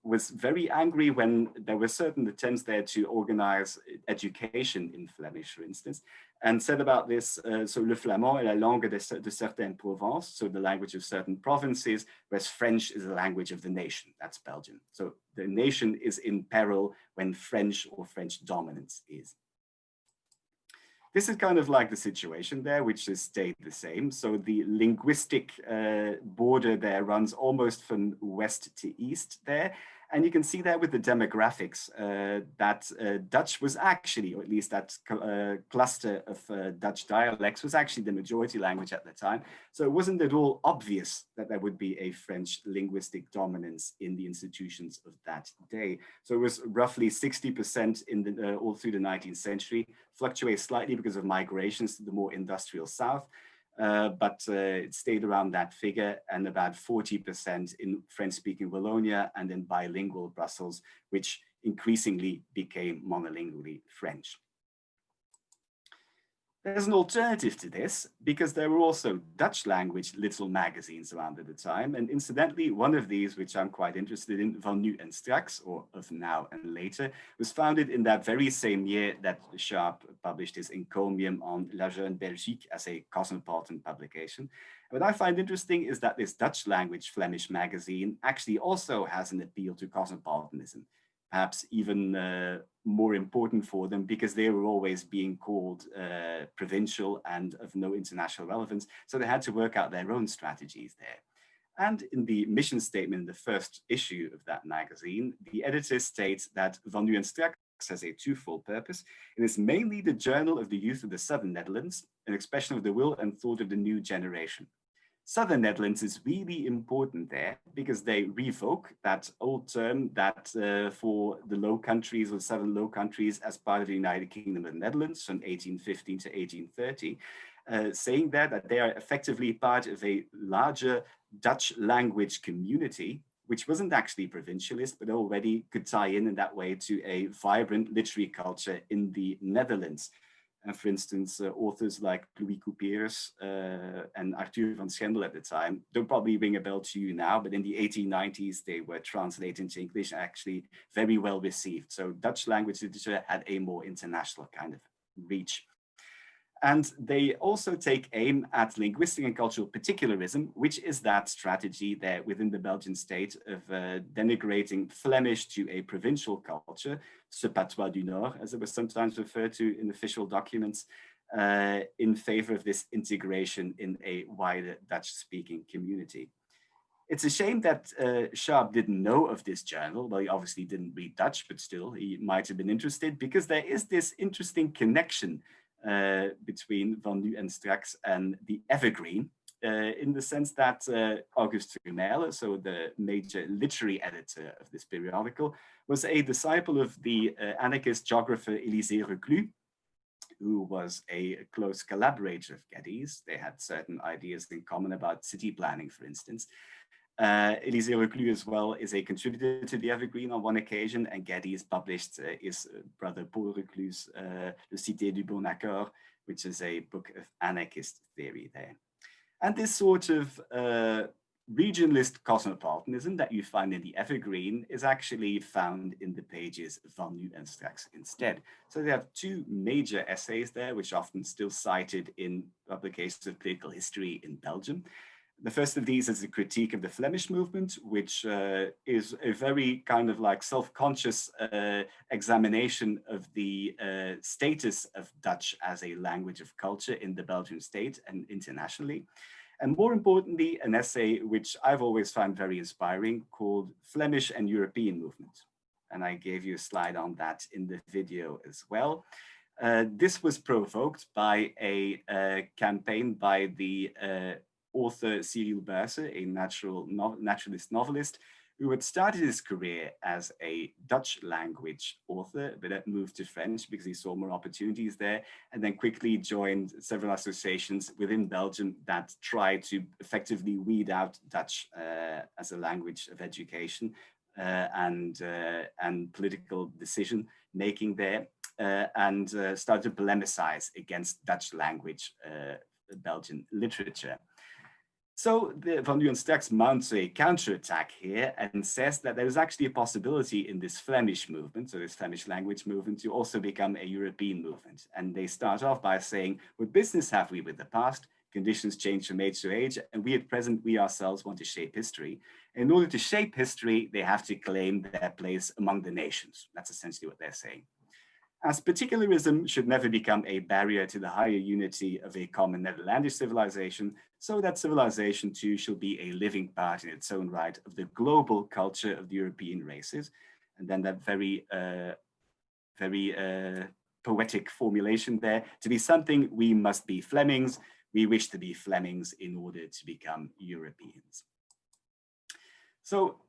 was very angry when there were certain attempts there to organize education in Flemish, for instance, and said about this, so le flamand est la langue de certaines provinces, so the language of certain provinces, whereas French is the language of the nation, that's Belgium. So the nation is in peril when French or French dominance is. This is kind of like the situation there, which has stayed the same. So the linguistic border there runs almost from west to east there. And you can see there with the demographics that Dutch was actually, or at least that cluster of Dutch dialects was actually the majority language at the time. So it wasn't at all obvious that there would be a French linguistic dominance in the institutions of that day. So it was roughly 60% in the, all through the 19th century, fluctuates slightly because of migrations to the more industrial south. But it stayed around that figure, and about 40% in French-speaking Wallonia and in bilingual Brussels, which increasingly became monolingually French. There's an alternative to this, because there were also Dutch language little magazines around at the time. And incidentally, one of these, which I'm quite interested in, Van Nu en Straks, or Of Now and Later, was founded in that very same year that Sharp published his encomium on La Jeune Belgique as a cosmopolitan publication. What I find interesting is that this Dutch language Flemish magazine actually also has an appeal to cosmopolitanism, perhaps even more important for them because they were always being called provincial and of no international relevance. So they had to work out their own strategies there. And in the mission statement in the first issue of that magazine, the editor states that Van Nu en Straks has a twofold purpose. It is mainly the journal of the youth of the Southern Netherlands, an expression of the will and thought of the new generation. Southern Netherlands is really important there because they revoke that old term that for the Low Countries or 7 Low Countries as part of the United Kingdom and Netherlands from 1815 to 1830, saying that they are effectively part of a larger Dutch language community, which wasn't actually provincialist, but already could tie in that way to a vibrant literary culture in the Netherlands. And for instance, authors like Louis Couperus and Arthur van Schendel at the time don't probably ring a bell to you now, but in the 1890s, they were translated into English, actually very well received. So Dutch language literature had a more international kind of reach. And they also take aim at linguistic and cultural particularism, which is that strategy there within the Belgian state of denigrating Flemish to a provincial culture, ce patois du Nord, as it was sometimes referred to in official documents, in favor of this integration in a wider Dutch-speaking community. It's a shame that Sharp didn't know of this journal. Well, he obviously didn't read Dutch, but still, he might have been interested because there is this interesting connection between Van Nu en Straks and the Evergreen, in the sense that Auguste Vermeyle, so the major literary editor of this periodical, was a disciple of the anarchist geographer Élisée Reclus, who was a close collaborator of Geddes. They had certain ideas in common about city planning, for instance. Élisée Reclus as well is a contributor to the Evergreen on one occasion, and Geddes published his brother Paul Reclus' Le Cité du Bon Accord, which is a book of anarchist theory there. And this sort of regionalist cosmopolitanism that you find in the Evergreen is actually found in the pages Van Nu and Straks instead. So they have two major essays there, which are often still cited in publications of political history in Belgium. The first of these is a critique of the Flemish movement, which is a very kind of like self-conscious examination of the status of Dutch as a language of culture in the Belgian state and internationally. And more importantly, an essay which I've always found very inspiring called Flemish and European Movement. And I gave you a slide on that in the video as well. This was provoked by a campaign by the author Cyril Buijsen, a naturalist novelist, who had started his career as a Dutch language author, but had moved to French because he saw more opportunities there, and then quickly joined several associations within Belgium that tried to effectively weed out Dutch as a language of education and political decision making there, and started to polemicize against Dutch language Belgian literature. So the Van Nu and Straks mounts a counterattack here and says that there is actually a possibility in this Flemish movement, so this Flemish language movement, to also become a European movement. And they start off by saying, what business have we with the past? Conditions change from age to age, and we at present, we ourselves want to shape history. In order to shape history, they have to claim their place among the nations. That's essentially what they're saying. As particularism should never become a barrier to the higher unity of a common Netherlandish civilization, so that civilization too shall be a living part in its own right of the global culture of the European races. And then that very poetic formulation there, to be something we must be Flemings, we wish to be Flemings in order to become Europeans. So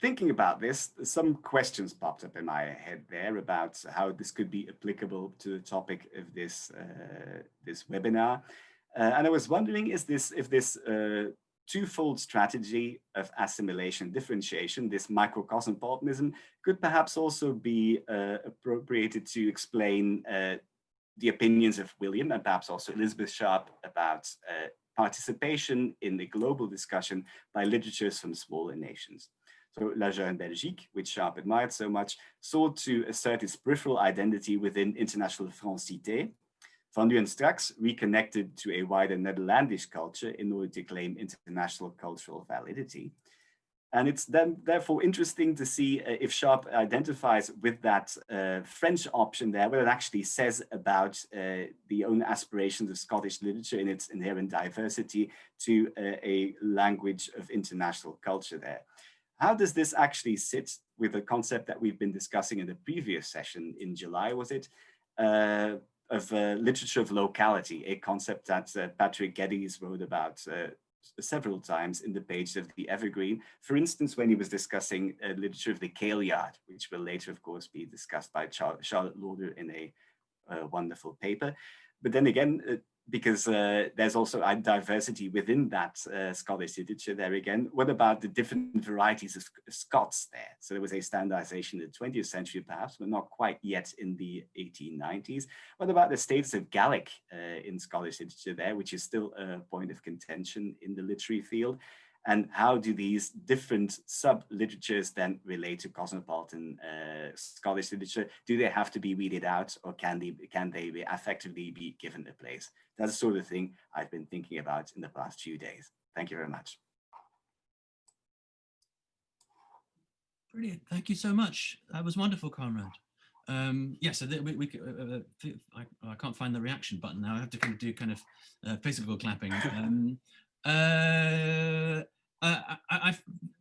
thinking about this, some questions popped up in my head there about how this could be applicable to the topic of this, this webinar. And I was wondering, if this twofold strategy of assimilation differentiation, this microcosmopolitanism, could perhaps also be appropriated to explain the opinions of William and perhaps also Elizabeth Sharp about participation in the global discussion by literatures from smaller nations. So La Jeune Belgique, which Sharp admired so much, sought to assert its peripheral identity within international francité. Van Nu and Straks reconnected to a wider Netherlandish culture in order to claim international cultural validity. And it's then therefore interesting to see if Sharp identifies with that French option there, what it actually says about the own aspirations of Scottish literature in its inherent diversity to a language of international culture there. How does this actually sit with the concept that we've been discussing in the previous session in July, was it? Of literature of locality, a concept that Patrick Geddes wrote about several times in the pages of the Evergreen. For instance, when he was discussing literature of the Kailyard, which will later, of course, be discussed by Charlotte Lauder in a wonderful paper. But then again, because there's also a diversity within that Scottish literature there again. What about the different varieties of Scots there? So there was a standardization in the 20th century perhaps, but not quite yet in the 1890s. What about the status of Gaelic in Scottish literature there, which is still a point of contention in the literary field? And how do these different sub-literatures then relate to cosmopolitan Scottish literature? Do they have to be weeded out, or can they effectively be given a place? That's the sort of thing I've been thinking about in the past few days. Thank you very much. Brilliant. Thank you so much. That was wonderful, Koenraad. Yeah, so I can't find the reaction button now. I have to kind of do physical clapping.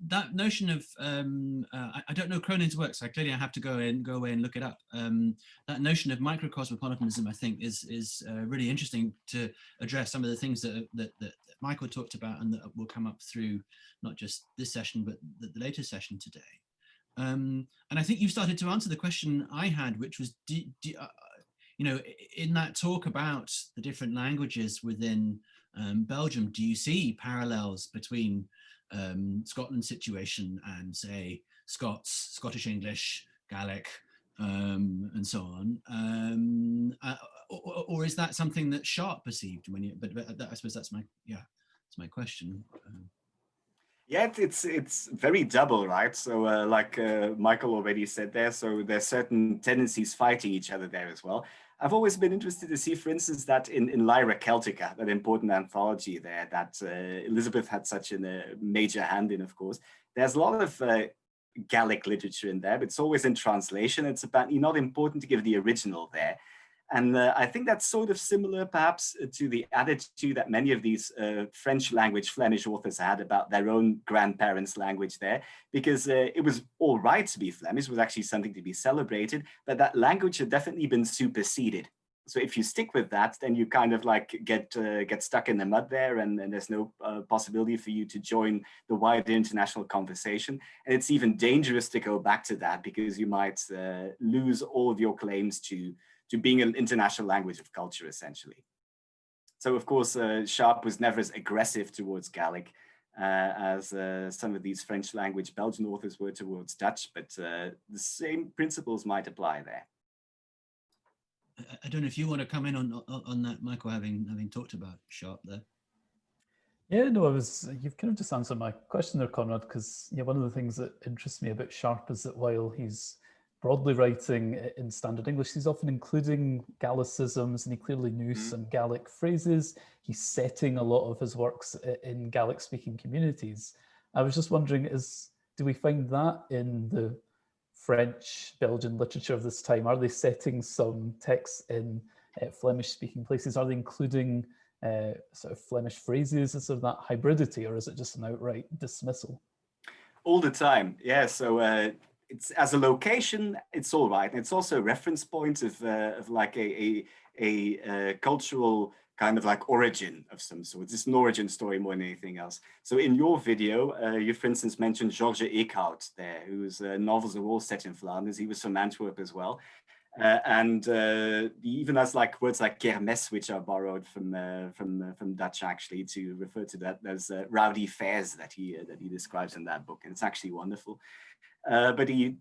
That notion of I don't know Cronin's work, so clearly I have to go away and look it up. That notion of microcosmopolitanism, I think, is really interesting to address some of the things that Michael talked about and that will come up through not just this session but the later session today. And I think you started to answer the question I had, which was, you know, in that talk about the different languages within Belgium, do you see parallels between Scotland's situation and, say, Scottish English, Gaelic, and so on, or is that something that Sharp perceived when you? But I suppose that's my my question. Yeah, it's very double, right? So like Michael already said there, so there's certain tendencies fighting each other there as well. I've always been interested to see, for instance, that in Lyra Celtica, that important anthology there that Elizabeth had such a major hand in, of course. There's a lot of Gallic literature in there, but it's always in translation. It's apparently not important to give the original there. And I think that's sort of similar, perhaps, to the attitude that many of these French language Flemish authors had about their own grandparents' language there, because it was all right to be Flemish, it was actually something to be celebrated, but that language had definitely been superseded. So if you stick with that, then you kind of like get stuck in the mud there, and there's no possibility for you to join the wider international conversation. And it's even dangerous to go back to that, because you might lose all of your claims to being an international language of culture, essentially. So of course, Sharp was never as aggressive towards Gaelic as some of these French language Belgian authors were towards Dutch, but the same principles might apply there. I don't know if you want to come in on that, Michael, having talked about Sharp there. Yeah, no, you've kind of just answered my question there, Koenraad, because one of the things that interests me about Sharp is that while he's broadly writing in standard English, he's often including Gallicisms, and he clearly knew some Gallic phrases. He's setting a lot of his works in Gallic-speaking communities. I was just wondering, do we find that in the French, Belgian literature of this time? Are they setting some texts in Flemish-speaking places? Are they including sort of Flemish phrases as sort of that hybridity, or is it just an outright dismissal? All the time, yeah. So it's, as a location, it's all right. And it's also a reference point of like a cultural kind of like origin of some sort. It's an origin story more than anything else. So in your video, you, for instance, mentioned Georges Eekhout there, whose novels are all set in Flanders. He was from Antwerp as well. And he even has like words like kermes, which are borrowed from Dutch, actually, to refer to that. There's rowdy fairs that he describes in that book, and it's actually wonderful. But he,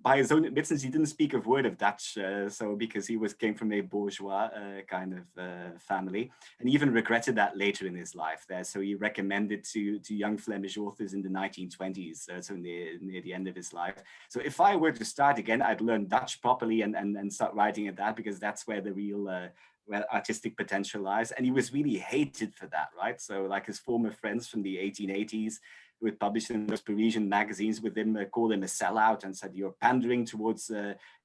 by his own admittance, he didn't speak a word of Dutch, so because he came from a bourgeois kind of family, and he even regretted that later in his life there. So he recommended to young Flemish authors in the 1920s, so near the end of his life. So if I were to start again, I'd learn Dutch properly and start writing at that, because that's where the real where artistic potential lies. And he was really hated for that, right? So like his former friends from the 1880s, who had published in those Parisian magazines with him, called him a sellout and said, "You're pandering towards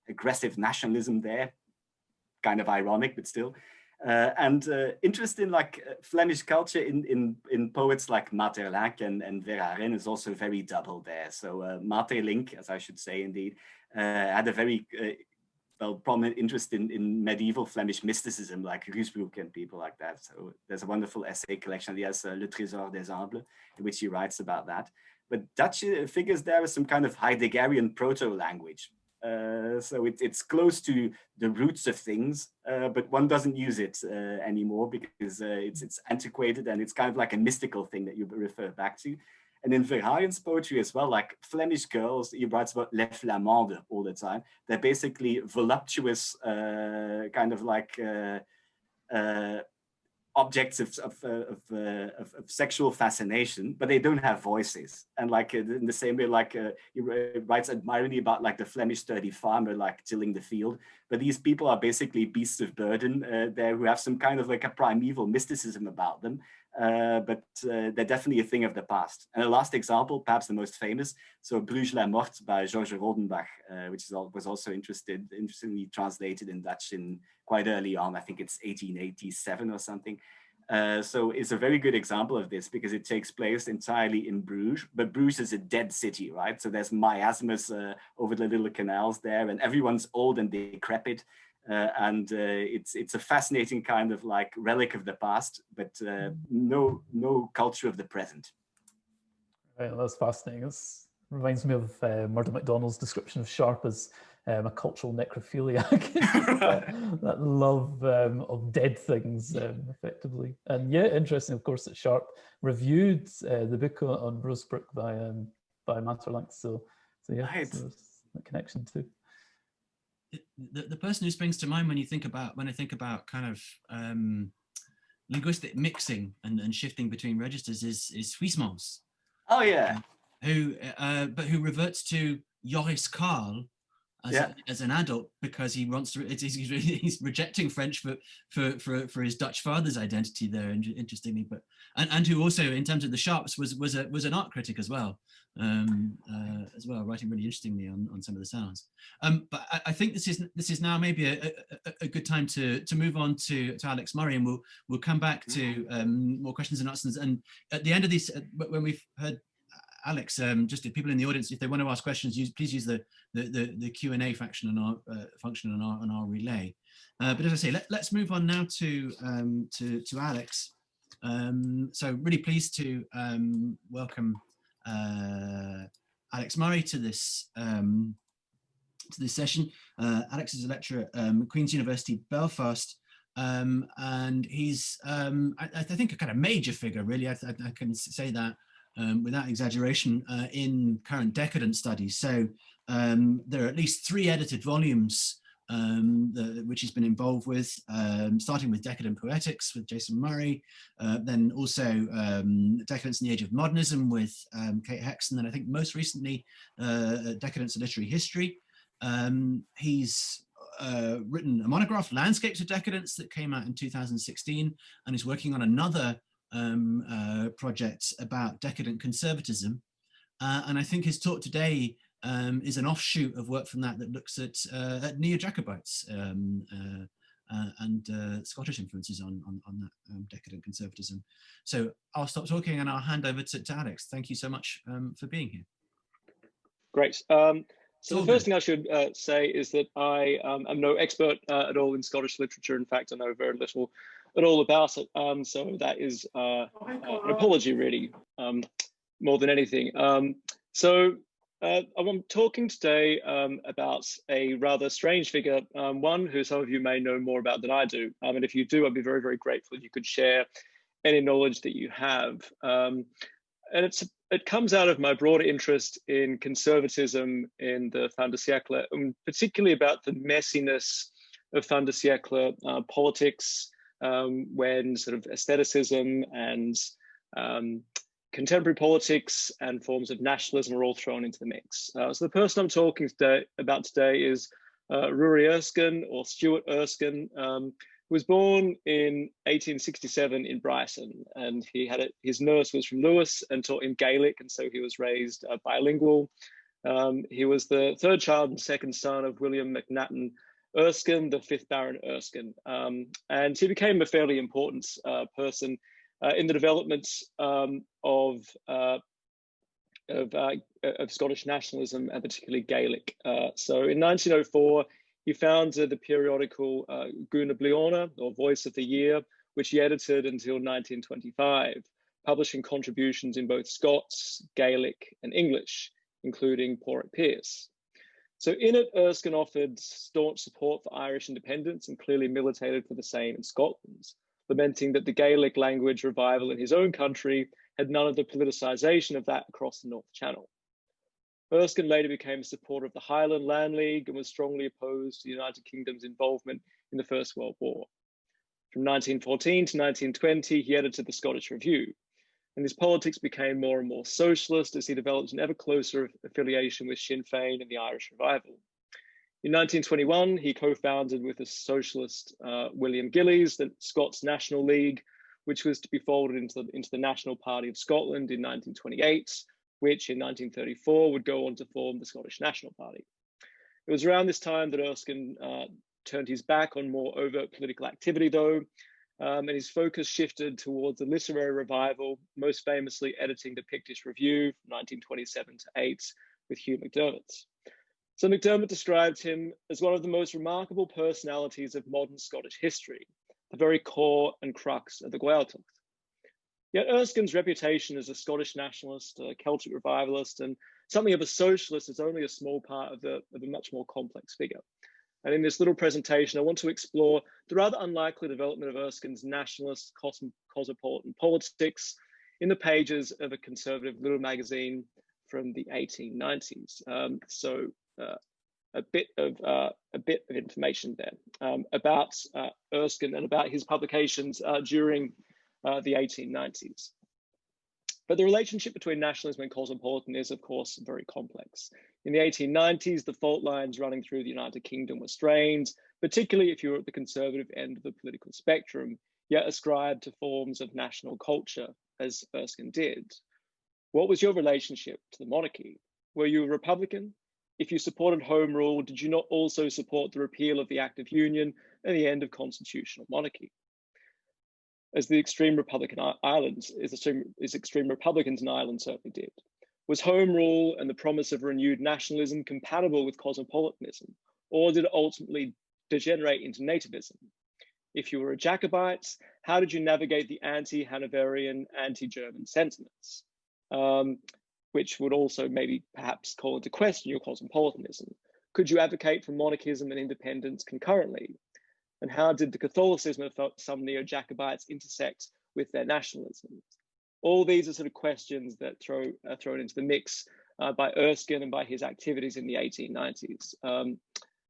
aggressive nationalism there." Kind of ironic, but still. And interest in like Flemish culture in poets like Maeterlinck and Verhaeren is also very double there. So Maeterlinck, as I should say indeed, had a very prominent interest in medieval Flemish mysticism, like Ruysbroek and people like that. So there's a wonderful essay collection. He has Le Trésor des Humbles, in which he writes about that. But Dutch figures there as some kind of Heideggerian proto-language. So it's close to the roots of things, but one doesn't use it anymore because it's antiquated, and it's kind of like a mystical thing that you refer back to. And in Verhaeren's poetry as well, like Flemish girls, he writes about les flamandes all the time. They're basically voluptuous, kind of like objects of sexual fascination, but they don't have voices. And like in the same way, like he writes admiringly about like the Flemish sturdy farmer, like tilling the field. But these people are basically beasts of burden there, who have some kind of like a primeval mysticism about them. But they're definitely a thing of the past. And the last example, perhaps the most famous, so Bruges la Morte by Georges Rodenbach, which was also interestingly translated in Dutch in quite early on. I think it's 1887 or something. So it's a very good example of this, because it takes place entirely in Bruges, but Bruges is a dead city, right? So there's miasmas over the little canals there, and everyone's old and decrepit. And it's a fascinating kind of like relic of the past, but no culture of the present. Right, that's fascinating. It reminds me of Murdo MacDonald's description of Sharp as a cultural necrophiliac. that love of dead things, effectively. And yeah, interesting, of course, that Sharp reviewed the book on Rosebrook by Maeterlinck. So yeah, right. So there's that connection too. The person who springs to mind when I think about kind of linguistic mixing and shifting between registers is Huysmans, Oh yeah. but who reverts to Joris Karl as an adult because he wants to. He's rejecting French for his Dutch father's identity there, interestingly, but and who also, in terms of the Sharps, was an art critic as well, writing really interestingly on some of the sounds. But I think this is now maybe a good time to move on to Alex Murray, and we'll come back to more questions and answers. And at the end of this, when we've heard Alex, just if people in the audience, if they want to ask questions, please use the Q&A function on our relay. But as I say, let's move on now to Alex. So really pleased to welcome Alex Murray to this session. Alex is a lecturer at Queen's University, Belfast, and he's I think a kind of major figure, really. I can say that without exaggeration, in current decadent studies. So there are at least 3 edited volumes which he's been involved with, starting with Decadent Poetics with Jason Murray, then also Decadence in the Age of Modernism with Kate Hexon, and I think most recently Decadence in Literary History. He's written a monograph, Landscapes of Decadence, that came out in 2016, and is working on another project about decadent conservatism. And I think his talk today is an offshoot of work from that looks at neo-Jacobites and Scottish influences on that decadent conservatism. So I'll stop talking and I'll hand over to Alex. Thank you so much for being here. Great. So the first thing I should say is that I am no expert at all in Scottish literature. In fact, I know very little at all about it. So that is an apology, really, more than anything. I'm talking today about a rather strange figure, one who some of you may know more about than I do. And if you do, I'd be very, very grateful if you could share any knowledge that you have. And it comes out of my broader interest in conservatism in the Fin de Siècle, and particularly about the messiness of Fin de Siècle politics, when sort of aestheticism and contemporary politics and forms of nationalism are all thrown into the mix. So the person I'm talking about today is Ruaidhrí Erskine, or Stuart Erskine, who was born in 1867 in Brighton, and his nurse was from Lewis and taught him Gaelic, and so he was raised bilingual. He was the 3rd child and 2nd son of William McNathan Erskine, the 5th Baron Erskine, and he became a fairly important person in the development of Scottish nationalism, and particularly Gaelic. So in 1904, he founded the periodical Guna Bliona, or Voice of the Year, which he edited until 1925, publishing contributions in both Scots, Gaelic, and English, including Porrick Pierce. So in it, Erskine offered staunch support for Irish independence and clearly militated for the same in Scotland, lamenting that the Gaelic language revival in his own country had none of the politicisation of that across the North Channel. Erskine later became a supporter of the Highland Land League and was strongly opposed to the United Kingdom's involvement in the First World War. From 1914 to 1920, he edited the Scottish Review, and his politics became more and more socialist as he developed an ever closer affiliation with Sinn Féin and the Irish Revival. In 1921, he co-founded with the socialist William Gillies the Scots National League, which was to be folded into the National Party of Scotland in 1928, which in 1934 would go on to form the Scottish National Party. It was around this time that Erskine turned his back on more overt political activity, though, and his focus shifted towards the literary revival, most famously editing the Pictish Review from 1927 to 8 with Hugh MacDiarmid. So MacDiarmid described him as one of the most remarkable personalities of modern Scottish history, the very core and crux of the Gaeltacht. Yet Erskine's reputation as a Scottish nationalist, a Celtic revivalist, and something of a socialist is only a small part of a much more complex figure. And in this little presentation, I want to explore the rather unlikely development of Erskine's nationalist cosmopolitan politics in the pages of a conservative little magazine from the 1890s. a bit of information there about Erskine and about his publications during the 1890s. But the relationship between nationalism and cosmopolitanism is, of course, very complex. In the 1890s, the fault lines running through the United Kingdom were strained, particularly if you were at the conservative end of the political spectrum, yet ascribed to forms of national culture, as Erskine did. What was your relationship to the monarchy? Were you a Republican? If you supported Home Rule, did you not also support the repeal of the Act of Union and the end of constitutional monarchy? As the extreme Republican Ireland, extreme Republicans in Ireland certainly did. Was Home Rule and the promise of renewed nationalism compatible with cosmopolitanism, or did it ultimately degenerate into nativism? If you were a Jacobite, how did you navigate the anti-Hanoverian, anti-German sentiments, which would also maybe perhaps call into question your cosmopolitanism? Could you advocate for monarchism and independence concurrently? And how did the Catholicism of some neo-Jacobites intersect with their nationalism? All these are sort of questions that are thrown into the mix by Erskine and by his activities in the 1890s.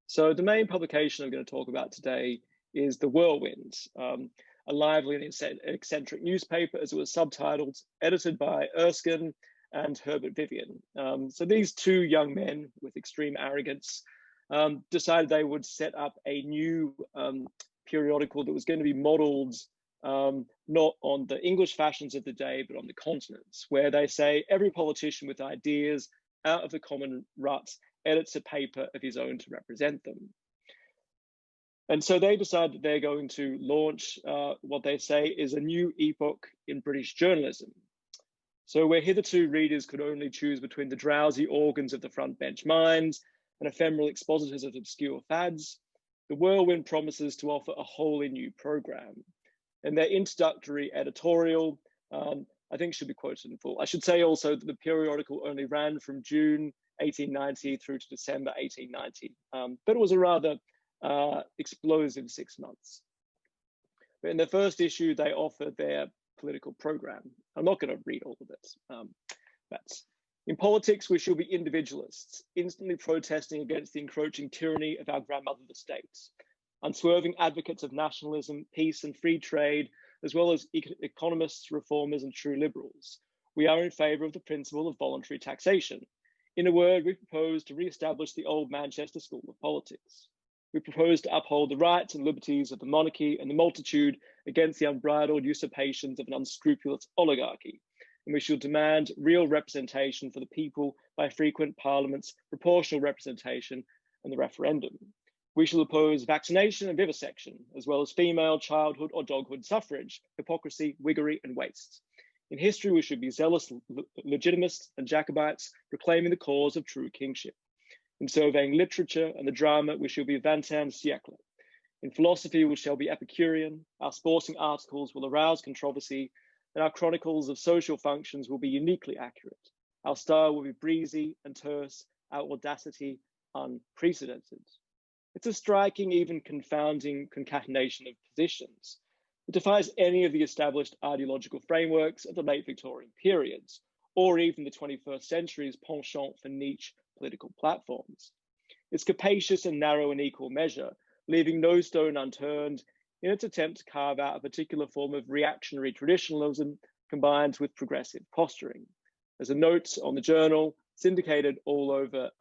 So the main publication I'm going to talk about today is The Whirlwind, a lively and eccentric newspaper, as it was subtitled, edited by Erskine and Herbert Vivian. So these two young men with extreme arrogance decided they would set up a new periodical that was going to be modeled not on the English fashions of the day, but on the continents, where they say every politician with ideas out of the common rut edits a paper of his own to represent them. And so they decide that they're going to launch what they say is a new epoch in British journalism. So where hitherto readers could only choose between the drowsy organs of the front bench minds and ephemeral expositors of obscure fads, the Whirlwind promises to offer a wholly new program. And their introductory editorial, I think, should be quoted in full. I should say also that the periodical only ran from June 1890 through to December 1890, but it was a rather explosive 6 months. But in their first issue, they offered their political program. I'm not going to read all of it. That's in politics, we shall be individualists, instantly protesting against the encroaching tyranny of our grandmother, the state, unswerving advocates of nationalism, peace, and free trade, as well as economists, reformers, and true liberals. We are in favour of the principle of voluntary taxation. In a word, we propose to re-establish the old Manchester school of politics. We propose to uphold the rights and liberties of the monarchy and the multitude against the unbridled usurpations of an unscrupulous oligarchy. And we shall demand real representation for the people by frequent parliaments, proportional representation, and the referendum. We shall oppose vaccination and vivisection, as well as female, childhood, or doghood suffrage, hypocrisy, wiggery, and waste. In history, we should be zealous legitimists and Jacobites, proclaiming the cause of true kingship. In surveying literature and the drama, we shall be Fin de Siècle. In philosophy, we shall be Epicurean. Our sporting articles will arouse controversy, and our chronicles of social functions will be uniquely accurate. Our style will be breezy and terse, our audacity unprecedented. It's a striking, even confounding concatenation of positions. It defies any of the established ideological frameworks of the late Victorian periods, or even the 21st century's penchant for niche political platforms. It's capacious and narrow in equal measure, leaving no stone unturned in its attempt to carve out a particular form of reactionary traditionalism combined with progressive posturing. As a note on the journal, syndicated all over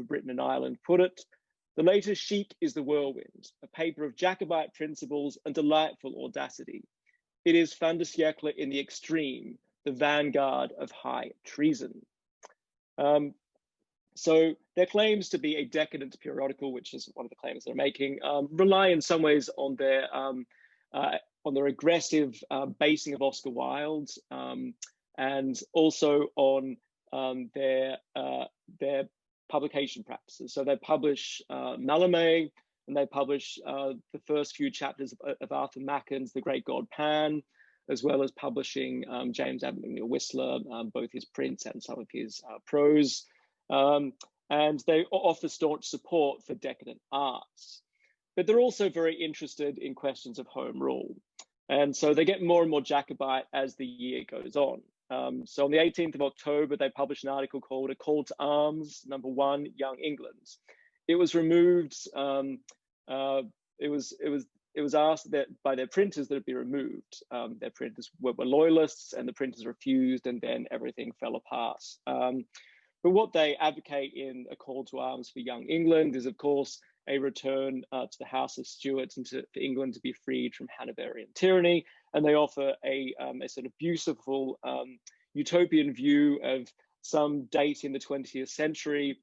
Britain and Ireland, put it, the latest chic is the Whirlwind, a paper of Jacobite principles and delightful audacity. It is Fin de Siècle in the extreme, the vanguard of high treason. So their claims to be a decadent periodical, which is one of the claims they're making, rely in some ways on their aggressive basing of Oscar Wilde, and also on their publication practices. So they publish Mallarmé, and they publish the first few chapters of Arthur Machen's The Great God Pan, as well as publishing James Abbott McNeill Whistler, both his prints and some of his prose. And they offer staunch support for decadent arts. But they're also very interested in questions of home rule. And so they get more and more Jacobite as the year goes on. So on the 18th of October, they published an article called A Call to Arms, #1, Young England. it was removed. It was asked that by their printers that it be removed. Their printers were loyalists, and the printers refused, and then everything fell apart. But what they advocate in A Call to Arms for Young England is, of course, a return to the House of Stuart and for England to be freed from Hanoverian tyranny. And they offer a sort of beautiful utopian view of some date in the 20th century,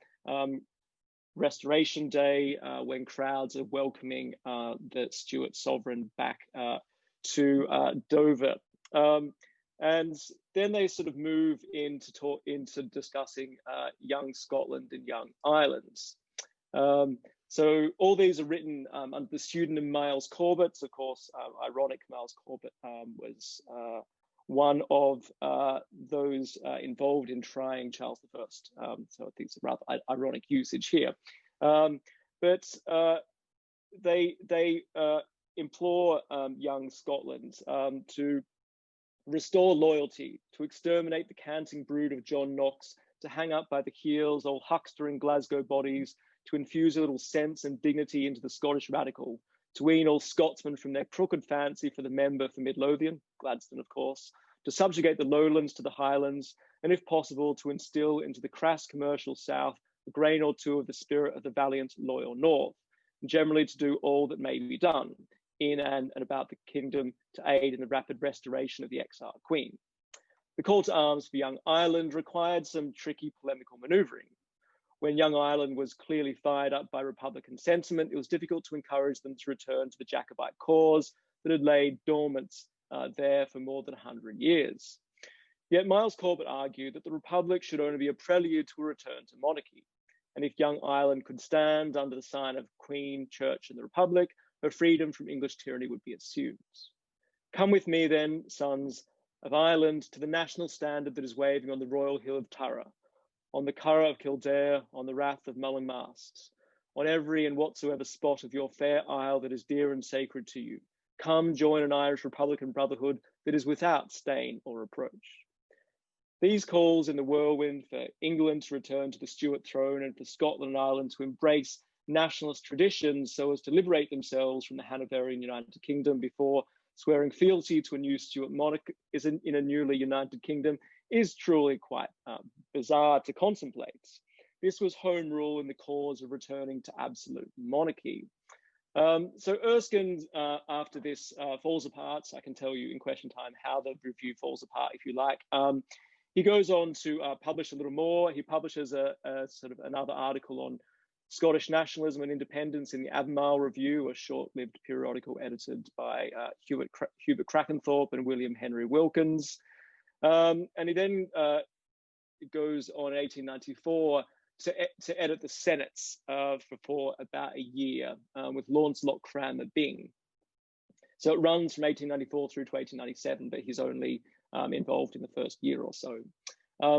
Restoration Day, when crowds are welcoming the Stuart sovereign back to Dover. And then they sort of move into discussing young Scotland and young Ireland. So all these are written under the pseudonym Miles Corbett. Of course, ironic, Miles Corbett was one of those involved in trying Charles I. So I think it's a rather ironic usage here. But they implore young Scotland to restore loyalty, to exterminate the canting brood of John Knox, to hang up by the heels old huckster and Glasgow bodies, to infuse a little sense and dignity into the Scottish radical, to wean all Scotsmen from their crooked fancy for the member for Midlothian, Gladstone of course, to subjugate the lowlands to the highlands, and if possible, to instill into the crass commercial south a grain or two of the spirit of the valiant loyal north, and generally to do all that may be done in and about the kingdom to aid in the rapid restoration of the exiled queen. The call to arms for young Ireland required some tricky polemical manoeuvring. When young Ireland was clearly fired up by Republican sentiment, it was difficult to encourage them to return to the Jacobite cause that had laid dormant there for more than 100 years. Yet Miles Corbett argued that the Republic should only be a prelude to a return to monarchy. And if young Ireland could stand under the sign of Queen, Church, and the Republic, her freedom from English tyranny would be assumed. Come with me then, sons of Ireland, to the national standard that is waving on the royal hill of Tara, on the Curragh of Kildare, on the Rath of Mullinmast, on every and whatsoever spot of your fair isle that is dear and sacred to you. Come join an Irish Republican brotherhood that is without stain or reproach. These calls in the whirlwind for England to return to the Stuart throne and for Scotland and Ireland to embrace nationalist traditions so as to liberate themselves from the Hanoverian United Kingdom before swearing fealty to a new Stuart monarch in a newly united kingdom is truly quite bizarre to contemplate. This was home rule in the cause of returning to absolute monarchy. So Erskine, after this falls apart, I can tell you in question time how the review falls apart if you like. He goes on to publish a little more. He publishes a sort of another article on Scottish nationalism and independence in the Albemarle Review, a short-lived periodical edited by Hubert Crackenthorpe and William Henry Wilkins. And he then goes on in 1894 to edit the Senates for about a year with Launcelot Cranmer Byng. So it runs from 1894 through to 1897, but he's only involved in the first year or so,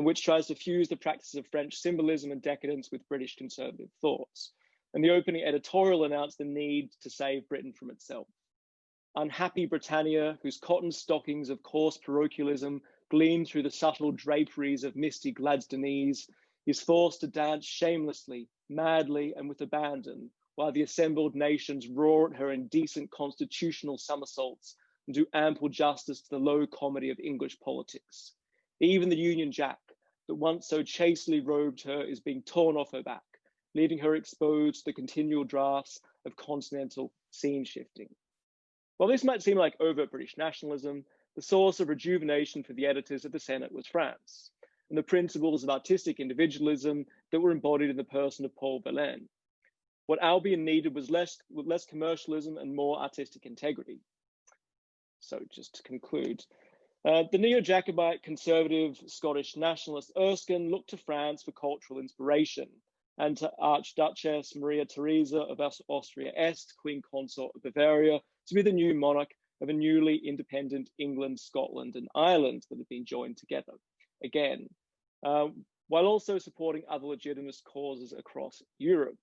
which tries to fuse the practices of French symbolism and decadence with British conservative thoughts. And the opening editorial announced the need to save Britain from itself. Unhappy Britannia, whose cotton stockings of coarse parochialism gleam through the subtle draperies of misty Gladstones, is forced to dance shamelessly, madly, and with abandon, while the assembled nations roar at her indecent constitutional somersaults and do ample justice to the low comedy of English politics. Even the Union Jack, that once so chastely robed her, is being torn off her back, leaving her exposed to the continual drafts of continental scene shifting. While this might seem like overt British nationalism, the source of rejuvenation for the editors of the Senate was France, and the principles of artistic individualism that were embodied in the person of Paul Verlaine. What Albion needed was less commercialism and more artistic integrity. So just to conclude, the neo-Jacobite conservative Scottish nationalist Erskine looked to France for cultural inspiration and to Archduchess Maria Theresa of Austria-Est, Queen Consort of Bavaria, to be the new monarch of a newly independent England, Scotland, and Ireland that had been joined together again, while also supporting other legitimate causes across Europe.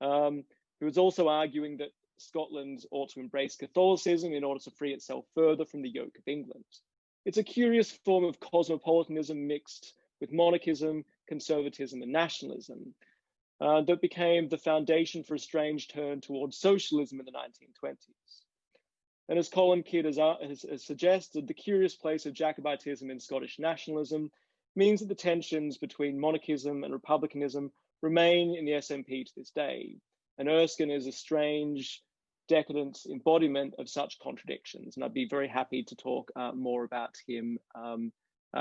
He was also arguing that Scotland ought to embrace Catholicism in order to free itself further from the yoke of England. It's a curious form of cosmopolitanism mixed with monarchism, conservatism, and nationalism. that became the foundation for a strange turn towards socialism in the 1920s. And as Colin Kidd has suggested, the curious place of Jacobitism in Scottish nationalism means that the tensions between monarchism and republicanism remain in the SNP to this day. And Erskine is a strange, decadent embodiment of such contradictions. And I'd be very happy to talk more about him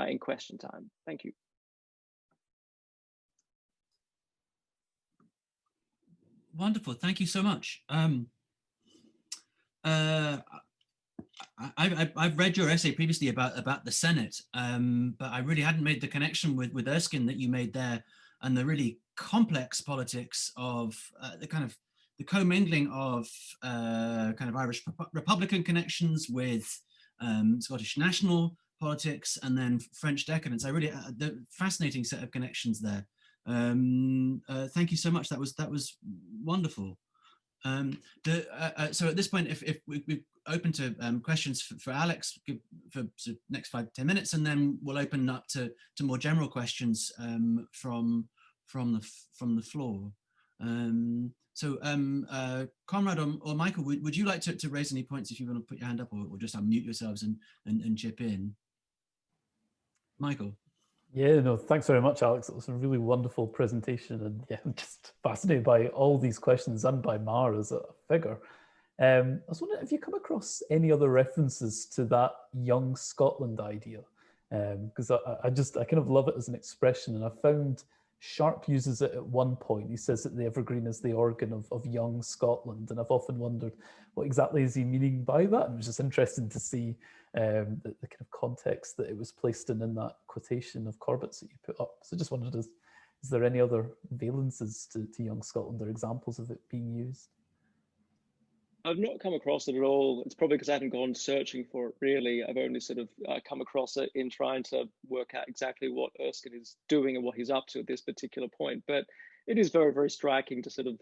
in question time. Thank you. Wonderful, thank you so much. I've read your essay previously about the Senate, but I really hadn't made the connection with Erskine that you made there, and the really complex politics of the commingling of kind of Irish Republican connections with Scottish national politics, and then French decadence. I really the fascinating set of connections there. Thank you so much. That was wonderful. So at this point, if we're open to questions for Alex for the next 5-10 minutes, and then we'll open up to more general questions from the floor. So Koenraad or Michael, would you like to raise any points if you want to put your hand up, or just unmute yourselves and chip in? Michael. Yeah, no, thanks very much, Alex. It was a really wonderful presentation, and yeah, I'm just fascinated by all these questions and by Mar as a figure. I was wondering if you come across any other references to that young Scotland idea, because I kind of love it as an expression, and I found Sharp uses it at one point. He says that the evergreen is the organ of young Scotland, and I've often wondered what exactly is he meaning by that. And it was just interesting to see the kind of context that it was placed in that quotation of Corbett's that you put up. So I just wondered, is there any other valences to young Scotland or examples of it being used? I've not come across it at all. It's probably because I haven't gone searching for it, really. I've only sort of come across it in trying to work out exactly what Erskine is doing and what he's up to at this particular point. But it is very, very striking to sort of,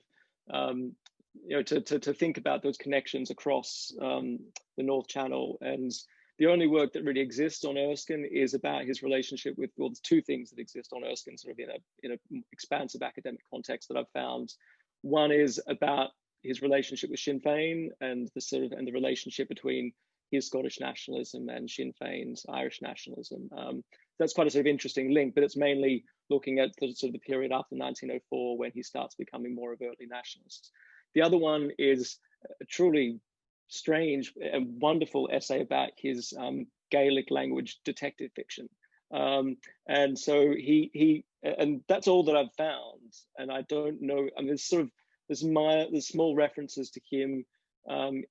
to think about those connections across the North Channel. And the only work that really exists on Erskine is about his relationship with, well, there's two things that exist on Erskine sort of in a expansive academic context that I've found. One is about his relationship with Sinn Féin and the relationship between his Scottish nationalism and Sinn Féin's Irish nationalism. That's quite a sort of interesting link, but it's mainly looking at the sort of the period after 1904 when he starts becoming more overtly nationalist. The other one is a truly strange and wonderful essay about his Gaelic language detective fiction. And so and that's all that I've found. And I don't know, I mean, there's small references to him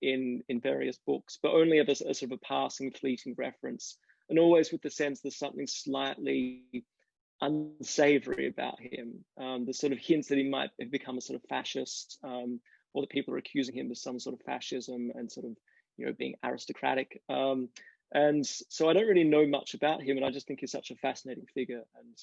in various books, but only of a sort of a passing, fleeting reference, and always with the sense there's something slightly unsavory about him. The sort of hints that he might have become a sort of fascist, or that people are accusing him of some sort of fascism and sort of, being aristocratic. And so I don't really know much about him, and I just think he's such a fascinating figure. And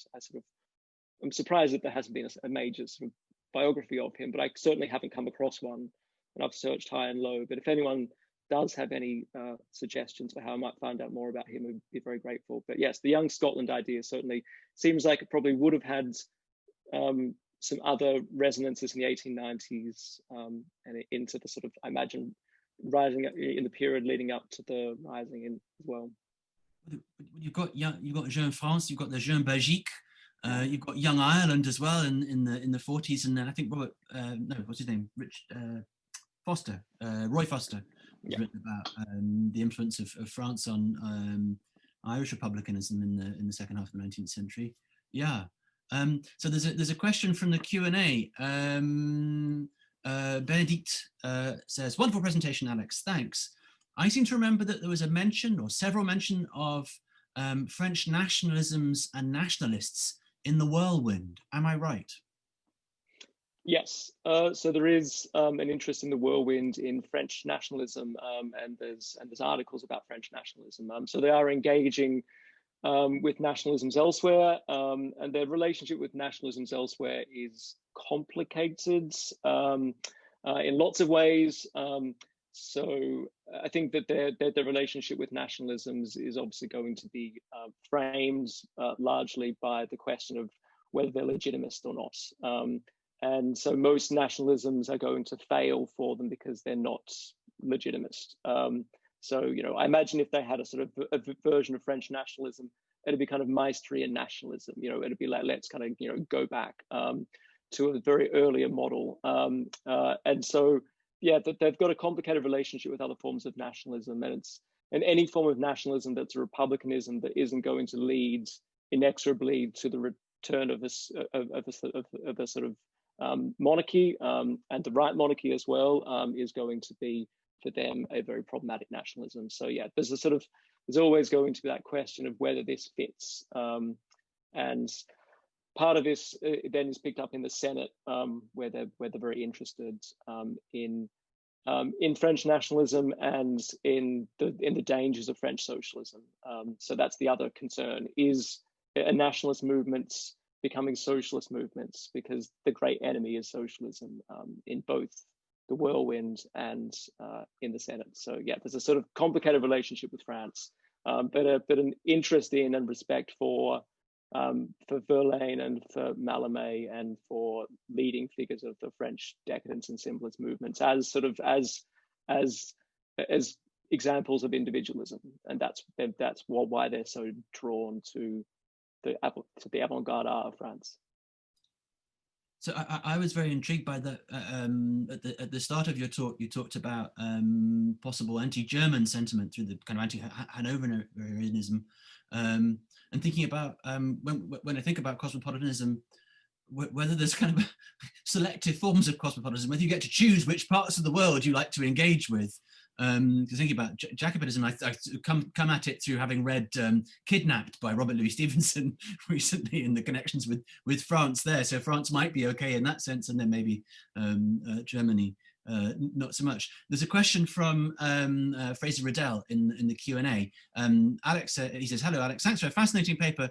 I'm surprised that there hasn't been a major sort of biography of him, but I certainly haven't come across one, and I've searched high and low. But if anyone does have any suggestions for how I might find out more about him, I'd be very grateful. But yes, the young Scotland idea certainly seems like it probably would have had some other resonances in the 1890s and into the sort of, I imagine, rising in the period leading up to the rising in as well. You've got Jeune France, you've got the Jeune Belgique. You've got Young Ireland as well in the 40s, and then I think Robert, what's his name, Foster, Roy Foster, has written about the influence of France on Irish republicanism in the second half of the 19th century. Yeah. So there's a question from the Q&A. Benedict says, "Wonderful presentation, Alex. Thanks. I seem to remember that there was a mention or several mention of French nationalisms and nationalists in the whirlwind. Am I right?" Yes, so there is an interest in the whirlwind in French nationalism, and there's articles about French nationalism. So they are engaging with nationalisms elsewhere, and their relationship with nationalisms elsewhere is complicated in lots of ways. So I think that their relationship with nationalisms is obviously going to be framed largely by the question of whether they're legitimist or not. and so most nationalisms are going to fail for them because they're not legitimate. So, you know, I imagine if they had a sort of a version of French nationalism, it'd be kind of Maastrichtian nationalism. You know, it'd be like, let's kind of, you know, go back to a very earlier model. And so, yeah, they've got a complicated relationship with other forms of nationalism, and any form of nationalism that's a republicanism that isn't going to lead inexorably to the return of a sort of monarchy, and the right monarchy as well, is going to be for them a very problematic nationalism. So yeah, there's always going to be that question of whether this fits, and part of this then is picked up in the Senate, where they're very interested in French nationalism and in the dangers of French socialism. So that's the other concern: is a nationalist movements becoming socialist movements, because the great enemy is socialism in both the whirlwind and in the Senate. So yeah, there's a sort of complicated relationship with France, but an interest in and respect for Verlaine and for Mallarmé and for leading figures of the French decadence and symbolist movements as sort of as examples of individualism, and that's why they're so drawn to the avant-garde art of France. So I was very intrigued by that. At the start of your talk, you talked about possible anti-German sentiment through the kind of anti-Hanoverianism, and thinking about when I think about cosmopolitanism, whether there's kind of selective forms of cosmopolitanism, whether you get to choose which parts of the world you like to engage with. Because thinking about Jacobitism, I come at it through having read Kidnapped by Robert Louis Stevenson recently, in the connections with France there. So France might be okay in that sense, and then maybe Germany not so much. There's a question from Fraser Riddell in the Q&A. Alex, he says, "Hello Alex, thanks for a fascinating paper.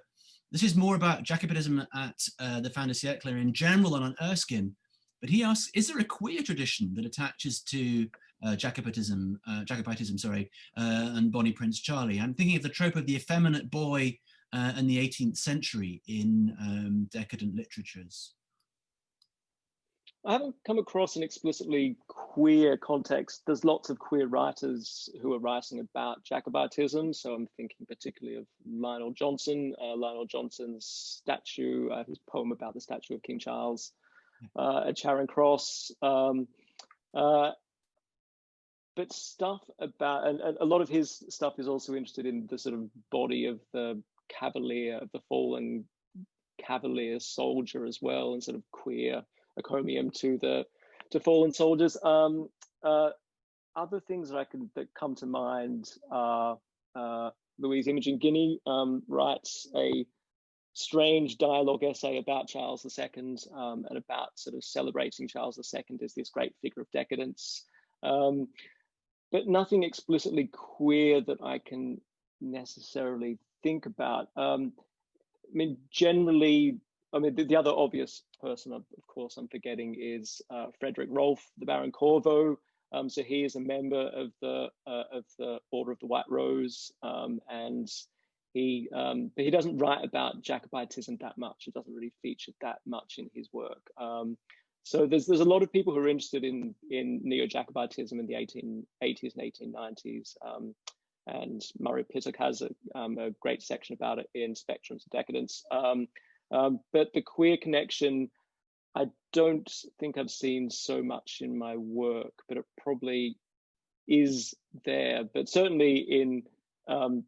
This is more about Jacobitism at the Fin de Siècle in general and on Erskine. But he asks, is there a queer tradition that attaches to Jacobitism, and Bonnie Prince Charlie? I'm thinking of the trope of the effeminate boy in the 18th century in decadent literatures." I haven't come across an explicitly queer context. There's lots of queer writers who are writing about Jacobitism. So I'm thinking particularly of Lionel Johnson, Lionel Johnson's statue, his poem about the statue of King Charles at Charing Cross. But stuff about, and a lot of his stuff is also interested in the sort of body of the cavalier, of the fallen cavalier soldier as well, and sort of queer encomium to fallen soldiers. Other things that come to mind are Louise Imogen Guinea writes a strange dialogue essay about Charles II, and about sort of celebrating Charles II as this great figure of decadence. But nothing explicitly queer that I can necessarily think about. I mean, generally, the other obvious person, of course, I'm forgetting is Frederick Rolfe, the Baron Corvo. So he is a member of the Order of the White Rose, and he doesn't write about Jacobitism that much. It doesn't really feature that much in his work. So there's a lot of people who are interested in neo-Jacobitism in the 1880s and 1890s, and Murray Pittock has a great section about it in Spectrums of Decadence. But the queer connection, I don't think I've seen so much in my work, but it probably is there. But certainly in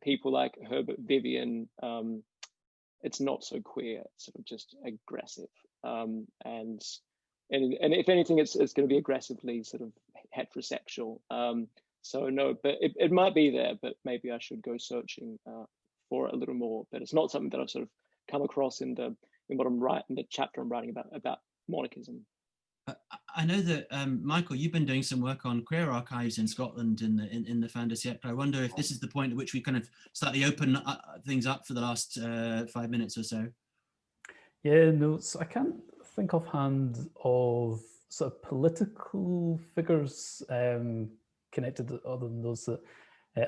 people like Herbert Vivian, it's not so queer, it's sort of just aggressive. And if anything, it's going to be aggressively sort of heterosexual. So no, but it might be there, but maybe I should go searching for it a little more. But it's not something that I've sort of come across in what I'm writing, in the chapter I'm writing about monarchism. I know that Michael, you've been doing some work on queer archives in Scotland in the Fin de Siècle. I wonder if this is the point at which we kind of slightly open things up for the last 5 minutes or so. Yeah, no, so I can't think offhand of sort of political figures connected other than those that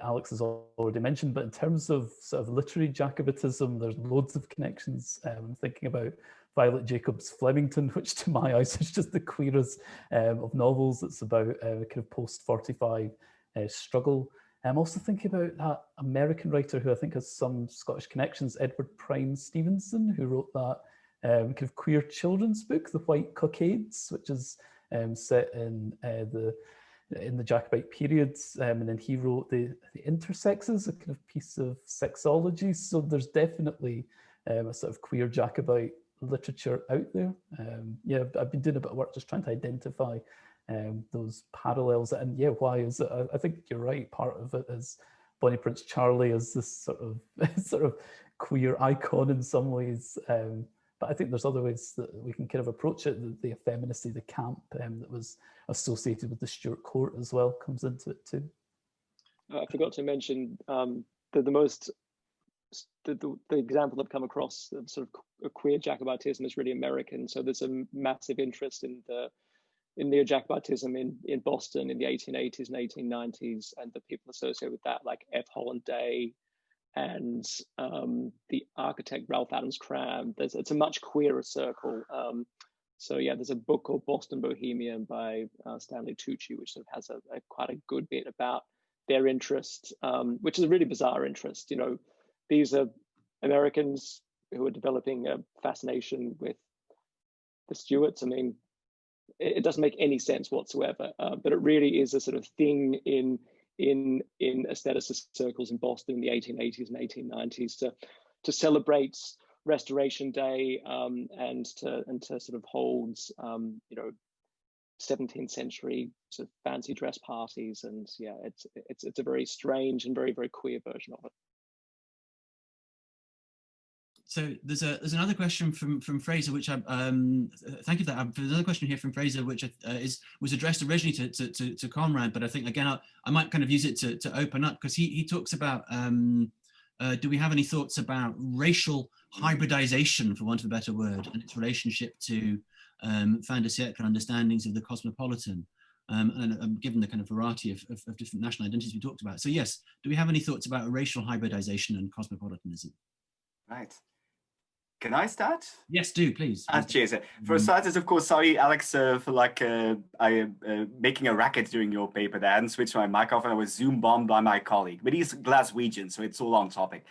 Alex has already mentioned, but in terms of sort of literary Jacobitism, there's loads of connections. I'm thinking about Violet Jacobs' Flemington, which to my eyes is just the queerest of novels. It's about kind of post-45 struggle. I'm also thinking about that American writer who I think has some Scottish connections, Edward Prime Stevenson, who wrote that kind of queer children's book, The White Cockades, which is set in the Jacobite periods, and then he wrote the Intersexes, a kind of piece of sexology. So there's definitely a sort of queer Jacobite literature out there. Yeah, I've been doing a bit of work just trying to identify those parallels, and yeah, why is it? I think you're right. Part of it is Bonnie Prince Charlie as this sort of queer icon in some ways. But I think there's other ways that we can kind of approach it. The effeminacy, the camp that was associated with the Stuart court as well comes into it too. I forgot to mention the example I've come across of sort of a queer Jacobitism is really American. So there's a massive interest in neo-Jacobitism in Boston in the 1880s and 1890s, and the people associated with that, like F. Holland Day and the architect Ralph Adams Cram. It's a much queerer circle. So yeah, there's a book called Boston Bohemian by Stanley Tucci, which sort of has quite a good bit about their interest, which is a really bizarre interest. You know, these are Americans who are developing a fascination with the Stuarts. I mean, it doesn't make any sense whatsoever, but it really is a sort of thing in aestheticist circles in Boston in the 1880s and 1890s to celebrate Restoration Day and to sort of hold 17th century sort of fancy dress parties, and yeah, it's a very strange and very, very queer version of it. So there's another question from Fraser, which I thank you for that. There's another question here from Fraser, which was addressed originally to Koenraad, but I think again I might kind of use it to open up, because he talks about do we have any thoughts about racial hybridization, for want of a better word, and its relationship to Fin de Siècle understandings of the cosmopolitan, and given the kind of variety of different national identities we talked about. So yes, do we have any thoughts about racial hybridization and cosmopolitanism? Right. Can I start? Yes, do, please. Cheers. For starters, of course, sorry, Alex, for making a racket during your paper there. I hadn't switched my mic off and I was Zoom bombed by my colleague. But he's Glaswegian, so it's all on topic.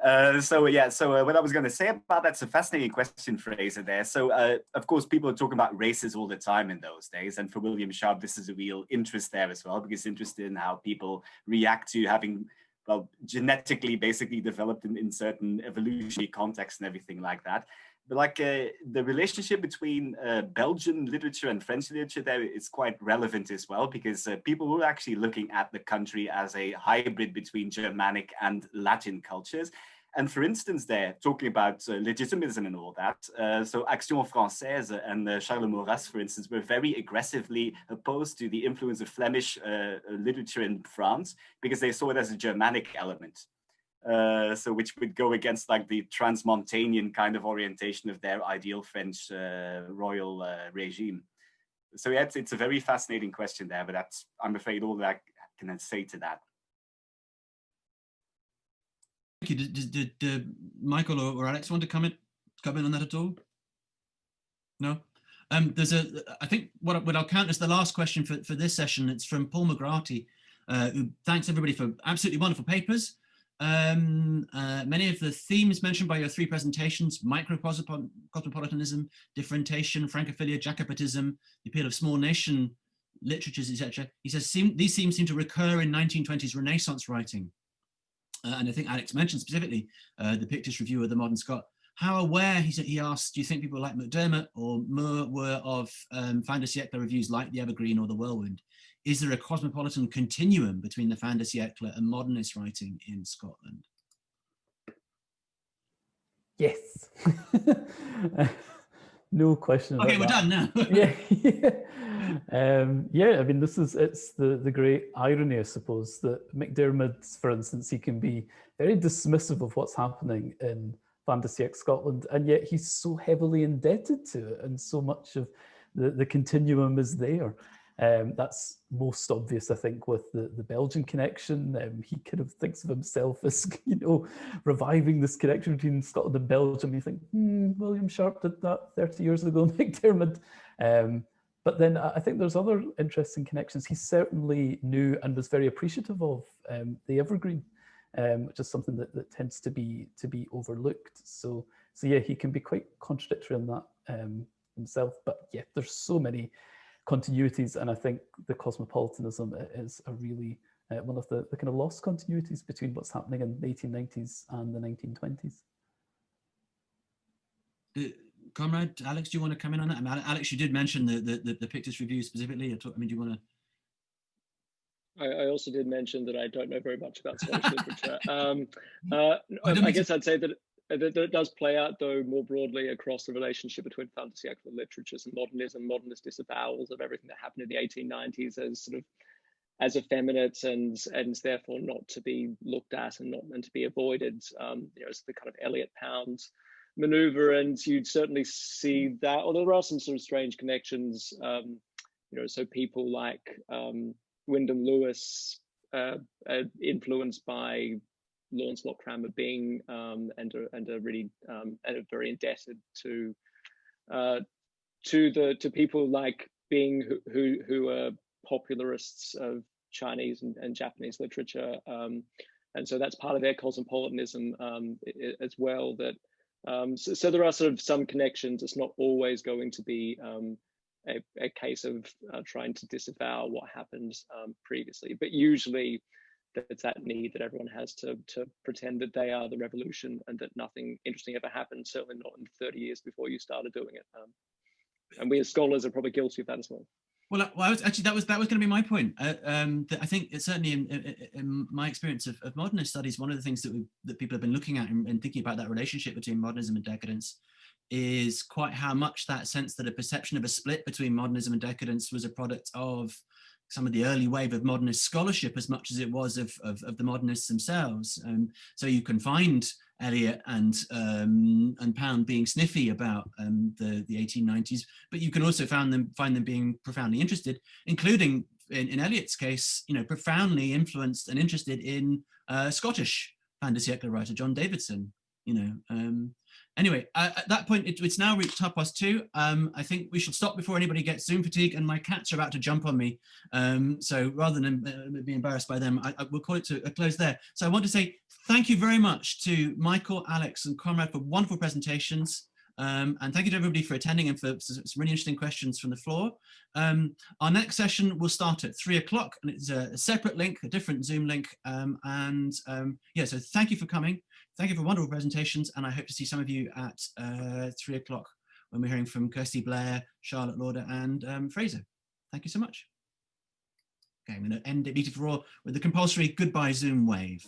So what I was going to say about that's a fascinating question, Fraser, there. So, of course, people are talking about races all the time in those days. And for William Sharp, this is a real interest there as well, because he's interested in how people react to having, well, genetically basically developed in certain evolutionary contexts and everything like that. But like the relationship between Belgian literature and French literature there is quite relevant as well, because people were actually looking at the country as a hybrid between Germanic and Latin cultures. And for instance, there, talking about legitimism and all that, so Action Française and Charles Maurras, for instance, were very aggressively opposed to the influence of Flemish literature in France, because they saw it as a Germanic element. So which would go against like the transmontanian kind of orientation of their ideal French royal regime. So yeah, it's a very fascinating question there, but that's, I'm afraid, all that I can say to that. Thank you. Did Michael or Alex want to come in on that at all? No? There's I think what I'll count as the last question for this session. It's from Paul McGratty, who thanks everybody for absolutely wonderful papers. Many of the themes mentioned by your three presentations, microcosmopolitanism, differentiation, Francophilia, Jacobitism, the appeal of small nation literatures, etc. He says these themes seem to recur in 1920s Renaissance writing. And I think Alex mentioned specifically the Pictish Review of the Modern Scot. How aware, he asked, do you think people like McDermott or Moore were of Fin de Siècle reviews like the Evergreen or the Whirlwind? Is there a cosmopolitan continuum between the Fin de Siècle and modernist writing in Scotland? Yes. No question about okay, we're done now. Yeah, I mean, it's the great irony, I suppose, that McDermott, for instance, he can be very dismissive of what's happening in Fin de Siècle Scotland, and yet he's so heavily indebted to it, and so much of the continuum is there. That's most obvious, I think, with the Belgian connection. He kind of thinks of himself as, you know, reviving this connection between Scotland and Belgium. You think, William Sharp did that 30 years ago, McDermott. But then I think there's other interesting connections. He certainly knew and was very appreciative of the evergreen, which is something that tends to be overlooked. So yeah, he can be quite contradictory on that himself. But yeah, there's so many continuities, and I think the cosmopolitanism is a really one of the kind of lost continuities between what's happening in the 1890s and the 1920s. Koenraad, Alex, do you want to come in on that? I mean, Alex, you did mention the Pictus Review specifically. I mean, do you want to? I also did mention that I don't know very much about Scottish literature. I guess I'd say that it does play out, though, more broadly across the relationship between Fin de Siècle literatures and modernism, modernist disavowals of everything that happened in the 1890s as sort of as effeminate and therefore not to be looked at and to be avoided. You know, it's the kind of Eliot Pound maneuver, and you'd certainly see that. Although there are some sort of strange connections, you know, so people like Wyndham Lewis, influenced by Launcelot Cranmer Byng, and are really and are very indebted to people like Byng who are popularists of Chinese and Japanese literature, and so that's part of their cosmopolitanism as well. That so there are sort of some connections. It's not always going to be a case of trying to disavow what happened previously, but usually it's that need that everyone has to pretend that they are the revolution and that nothing interesting ever happened, certainly not in 30 years before you started doing it. And we as scholars are probably guilty of that as well. Well, I was actually that was going to be my point. That I think it's certainly in my experience of modernist studies, one of the things that people have been looking at and thinking about that relationship between modernism and decadence is quite how much that sense that a perception of a split between modernism and decadence was a product of some of the early wave of modernist scholarship as much as it was of the modernists themselves. So you can find Eliot and Pound being sniffy about the 1890s, but you can also find them being profoundly interested, including in Eliot's case, you know, profoundly influenced and interested in Scottish Fin de Siècle writer John Davidson. You know, anyway, at that point, it's now reached 2:30. I think we should stop before anybody gets Zoom fatigue, and my cats are about to jump on me. So rather than be embarrassed by them, I will call it to a close there. So I want to say thank you very much to Michael, Alex, and Koenraad for wonderful presentations. And thank you to everybody for attending and for some really interesting questions from the floor. Our next session will start at 3 o'clock, and it's a separate link, a different Zoom link. Yeah, so thank you for coming. Thank you for wonderful presentations, and I hope to see some of you at 3 o'clock when we're hearing from Kirsty Blair, Charlotte Lauder, and Fraser. Thank you so much. Okay, I'm going to end it beautiful with the compulsory goodbye Zoom wave.